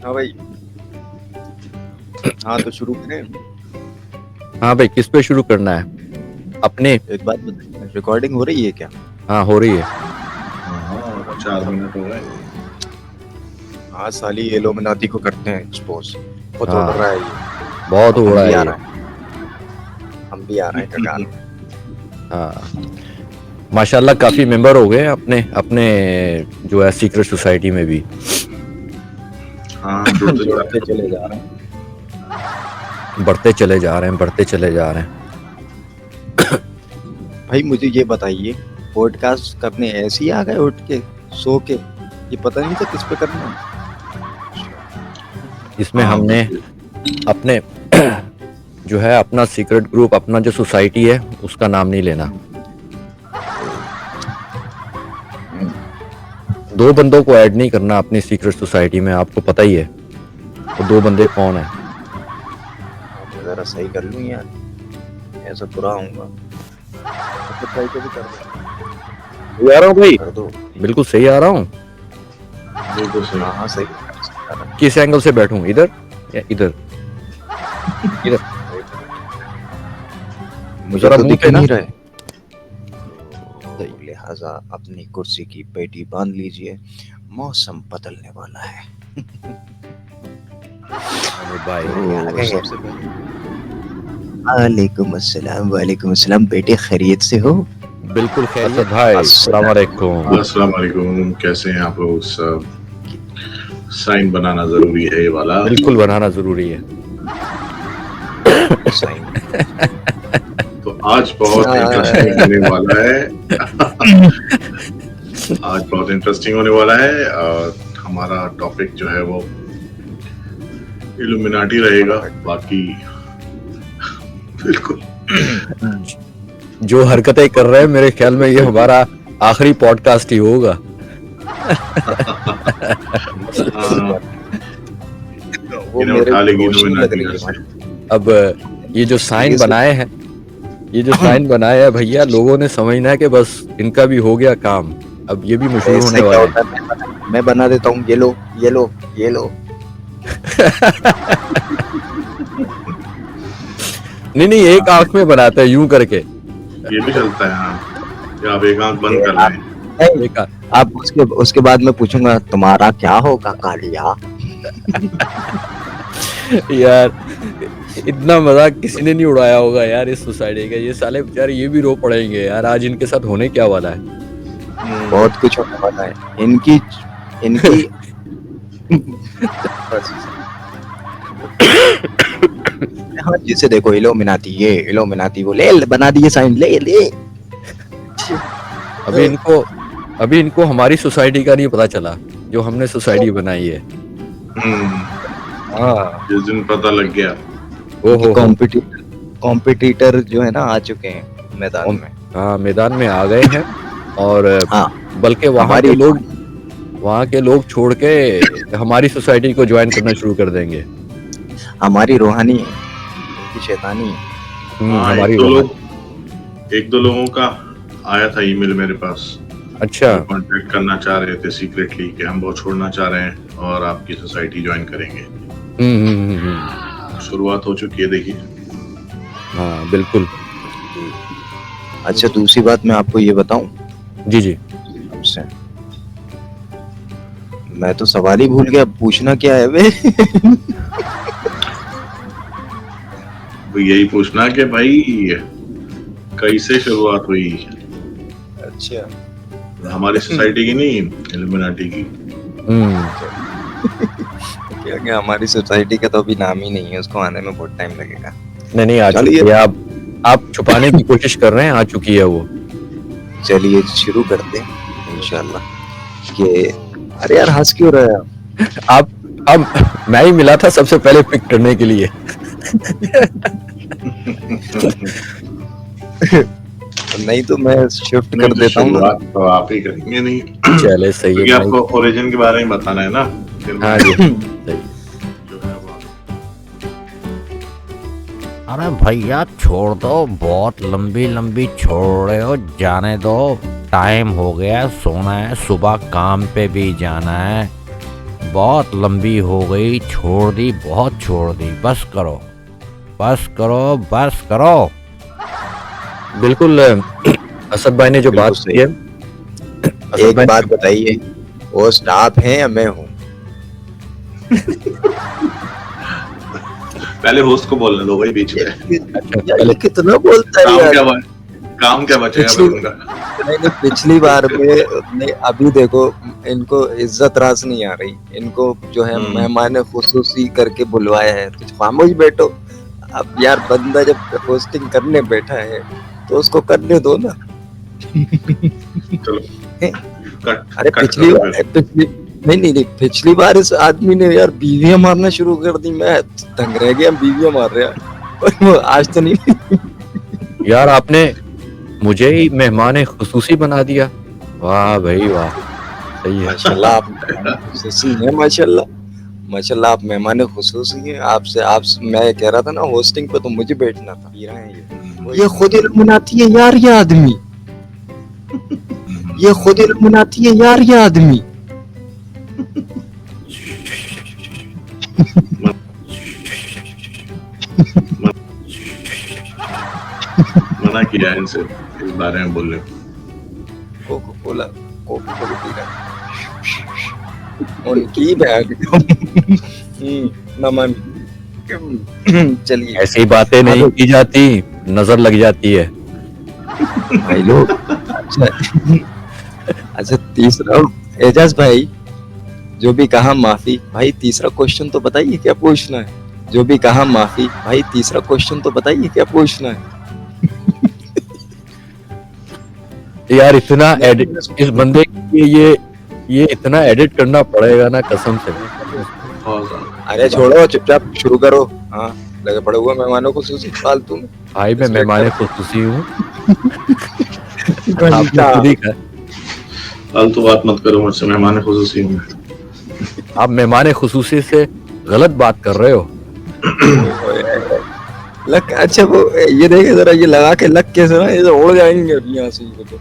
हाँ भाई, हाँ तो शुरू करें। हाँ भाई, किस पे शुरू करना है? अपने एक बात बताइए, रिकॉर्डिंग हो रही है क्या? हाँ, हो रही है। हाँ, 4 मिनट हो गए। हाँ साली, इल्यूमिनाटी को करते हैं एक्सपोज। बहुत हाँ। उड़ रहा है ये। बहुत हो हम रहा भी है आ ये। रहे हैं, हम भी आ रहे हैं कगार में। हाँ, माशाल्लाह काफी मेंबर हो गए अपने जो है सीक्रेट सोसाइटी में भी। हाँ, जुड़ते जोड़ते चले जा रहे हैं। बढ़ते चले जा रहे हैं। भाई मुझे ये बताइए, पॉडकास्ट करने ऐसे ही आ गए उठ के सो के? ये पता नहीं था किस पे करना है। इसमें हाँ, हमने अपने जो है अपना सीक्रेट ग्रुप, अपना जो सोसाइटी है उसका नाम नहीं लेना। 2 बंदों को ऐड नहीं करना अपनी सीक्रेट सोसाइटी में, आपको पता ही है वो 2 बंदे कौन है। आप जरा सही कर लूँ यार, ऐसा बुरा होऊंगा। तो ट्राई तो भी कर दो। आ रहा हूँ भाई, कर दो। बिल्कुल सही आ रहा हूँ। बिल्कुल सही। हाँ हाँ सही। किस एंगल से बैठूं, इधर या इधर? इधर। मुझे जरा तो मुंह दिख पे ना नहीं रहा है, तो लिहाजा अपनी कुर्सी की पेटी बांध लीजिए, मौसम बदलने वाला है। अरे भाई तो आ गए। सबसे पहले वालेकुम अस्सलाम बेटे, खैरियत से हो? बिल्कुल खैरियत भाई, अस्सलाम वालेकुम। अस्सलाम वालेकुम, कैसे हैं आप लोग सब? साइन बनाना जरूरी है ये वाला। बिल्कुल बनाना जरूरी है। साइन तो आज बहुत इंटरेस्टिंग होने वाला है। आज बहुत इंटरेस्टिंग होने वाला है और हमारा टॉपिक जो है वो इल्यूमिनाटी रहेगा। बाकी बिल्कुल जो हरकतें कर रहे हैं मेरे ख्याल में ये हमारा आखिरी पॉडकास्ट ही होगा। हाँ, वो इन्हें मेरे उठा लेगी रोशनी लग इल्यूमिनाटी रही घर है। से। अब ये जो साइन बनाए हैं, ये जो साइन बनाए हैं भैया, लोगों ने समझना है कि बस इनका भी हो गया काम, अब ये भी मशहूर ऐसा होने क्या वाले होता है, मैं बना देता हूँ, ये लो ये लो ये लो। नहीं नहीं, एक आंख में बनाते हैं यूं करके। ये भी चलता है। हाँ, कि आप एक आंख बंद कर लें। एक आंख। आप उसके बाद मैं पूछूंगा तुम्हारा क्या होगा कालिया। यार इतना मजाक किसी ने नहीं उड़ाया होगा यार इस सोसाइटी का। ये साले बेचारे ये भी रो पड़ेंगे यार, आज इनके साथ होने क्या वाला है। बहुत कुछ होने वाला है इनकी हाँ, जिसे देखो इल्यूमिनाटी, ये इल्यूमिनाटी वो ले बना दिए साइन, ले ले। अभी इनको हमारी सोसाइटी का नहीं पता चला, जो हमने सोसाइटी बनाई है। हाँ, जिस दिन पता लग गया। ओहो, कॉम्पिटिटर जो है ना आ चुके हैं मैदान में। हाँ मैदान में आ गए हैं। और हाँ, बल्कि वहाँ के लोग छोड़ के हमारी सोसाइटी को ज्वाइन करना शुरू कर देंगे। हमारी रूहानी है, उनकी शैतानी है। हाँ, हमारी एक दो लोगों का आया था ईमेल मेरे पास। अच्छा, कांटेक्ट करना चाह रहे थे सीक्रेटली कि हम वो छोड़ना चाह रहे हैं और आपकी सोसाइटी ज्वाइन करेंगे। शुरुआत हो चुकी है, देखिए। हाँ बिल्कुल। अच्छा, दूसरी बात मैं आपको ये बताऊं जी जी। आपसे, मैं तो सवाल ही भूल गया, पूछना क्या है वे। तो यही पूछना कि भाई कैसे शुरुआत हुई? अच्छा, हमारी सोसाइटी की नहीं, इल्यूमिनाटी की। क्या हमारी सोसाइटी का तो अभी नाम ही नहीं है, उसको आने में बहुत टाइम लगेगा। नहीं आ चुकी है। आप छुपाने की कोशिश कर रहे हैं, आ चुकी है वो। चलिए शुरू करते हैं इंशाल्लाह। कि अरे यार हंस क्यों रहे हैं आप? अब मैं ही मिला था सबसे पहले पिक करने के लिए। नहीं तो मैं शिफ्ट कर देता हूँ। शुरुआत तो आप ही करेंगे नहीं, चले सही क्योंकि है। आपको ओरिजिन के बारे में बताना है ना। हाँ जी सही। जो है वो अरे भैया छोड़ दो, बहुत लंबी लंबी छोड़ रहे हो, जाने दो। टाइम हो गया, सोना है, सुबह काम पे भी जाना है। बहुत लंबी हो गई, छोड़ दी, बहुत छोड़ दी। बस करो बस करो बस करो। बिल्कुल असद भाई ने जो बात की है, एक बात बताइए, वो स्टाफ है या मैं हूँ? पहले होस्ट को बोलने दो भाई बीच में। यार ये कितना बोलता है यार। काम क्या बचेगा फिर उनका? नहीं, पिछली बार में अभी देखो इनको इज्जत रास नहीं आ रही, इनको जो है मेहमान खुसूसी करके बुलवाया है, तो खामोश बैठो। अब यार बंदा जब होस्टिंग करने बैठा है तो उसको करने दो ना। चलो अरे पिछली बार इस आदमी ने यार बीवियां मारना शुरू कर दी, मैं दंग रह गया, बीवियां मार रहा है। आज तो नहीं यार, आपने मुझे ही मेहमान खुसूसी बना दिया। वाह भाई वाह, सही है। माशाल्लाह आप खुसूसी हैं, माशाल्लाह आप मेहमान खुसूसी हैं। आपसे मैं कह रहा था ना होस्टिंग पे, तो मुझे बैठना था। ये खुद इल्यूमिनाटी है यार ये आदमी, ये खुद इल्यूमिनाटी है यार ये आदमी। मना किया है इनसे इस बारे में बोलने को। कोको कोला पी रहा उनकी बैग नमन। चलिए ऐसी बातें नहीं की जाती, नजर लग जाती है। भाई लोग। अच्छा तीसरा एजाज भाई, जो भी कहा माफी भाई, तीसरा क्वेश्चन तो बताइए क्या पूछना है। जो भी कहा माफी भाई, तीसरा क्वेश्चन तो बताइए क्या पूछना है। यार इतना एडिट इस बंदे के ये इतना एडिट करना पड़ेगा ना कसम से। बहुत ज्यादा। अरे छोड़ो, चुपचाप शुरू करो। हाँ, लगे पड़े हुए मेहमानों को सूची फालतू में। भाई मैं मेहमान खुसूसी हूँ। अच्छा। आपने खुद ही कहा। फालतू बात मत करो मुझसे, मेहमान खुसूसी हूँ मैं। आप मेहमान खुसूसी से गलत बात कर रहे हो। लग अच्छा वो ये देखे जरा, ये लगा के लग कैसे ना, ये तो उड़ जाएंगे अभी यहाँ से ये तो।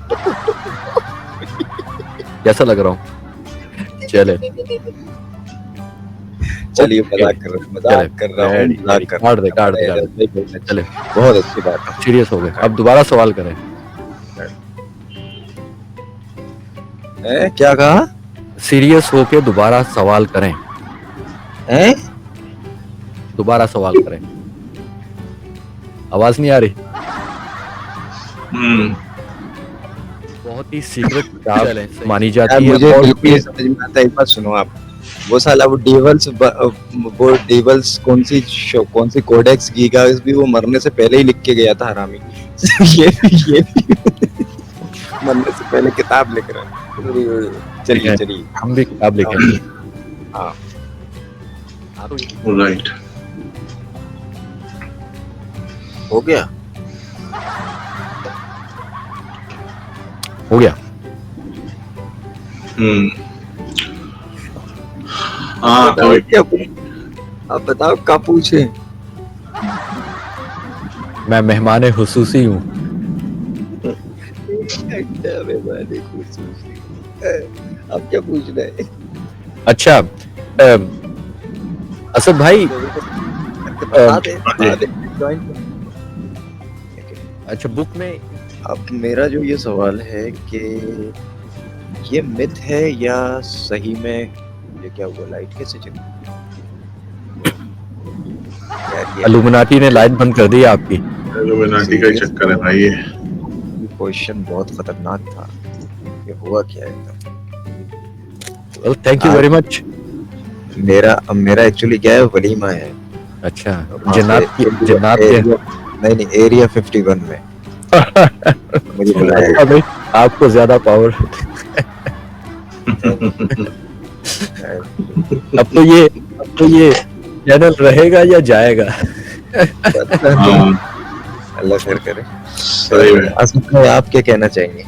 कैसा लग रहा हूँ? चले चलिए ओके, मजाक कर रहा हूँ, मजाक कर रहा हूँ, मजाक कर रहा काट दे काट दे हूँ। चले। बहुत अच्छी बात है। सीरियस हो गए, अब दोबारा सवाल करें। क्या कहा? सीरियस होके दोबारा सवाल करें। हैं? दोबारा सवाल करें। आवाज नहीं आ रही? बहुत ही सीक्रेट किताब मानी यार जाती है। मुझे और बिल्कुल ये समझ में आता है, एक बात सुनो आप। वो साला वो डेवल्स कौन सी कोडेक्स गीगास भी वो मरने से पहले ही लिख के गया था हरामी। ये भी मरने से पहले किताब लिख रहा है। चलिए चलिए हम भी किताब लिखेंगे। हाँ राइट। हो गया। हो गया। हाँ तो आप बताओ क्या पूछे। मैं मेहमान खुसूसी हूँ। आप क्या पूछ रहे हैं? अच्छा असद भाई, बता दे। अच्छा बुक में अब मेरा जो ये सवाल है कि ये मिथ है या सही में ये क्या हुआ, लाइट कैसे चली? यार ये इल्यूमिनाटी ने लाइट बंद कर दी है आपकी। इल्यूमिनाटी का ही चक्कर है भाई ये। क्वेश्चन बहुत खतरनाक था। ये हुआ क्या है? Well thank you very much. मेरा एक्चुअली क्या है, वलीमा है। अच्छा वहाँ जन्नत पे जन्नत के नहीं एरिया 51 में मुझे बुलाया अच्छा भाई, आपको ज्यादा पावर। अब तो ये चैनल रहेगा या जाएगा? हाँ, अल्लाह खैर करे। सही में। असद भाई, आप क्या कहना चाहेंगे?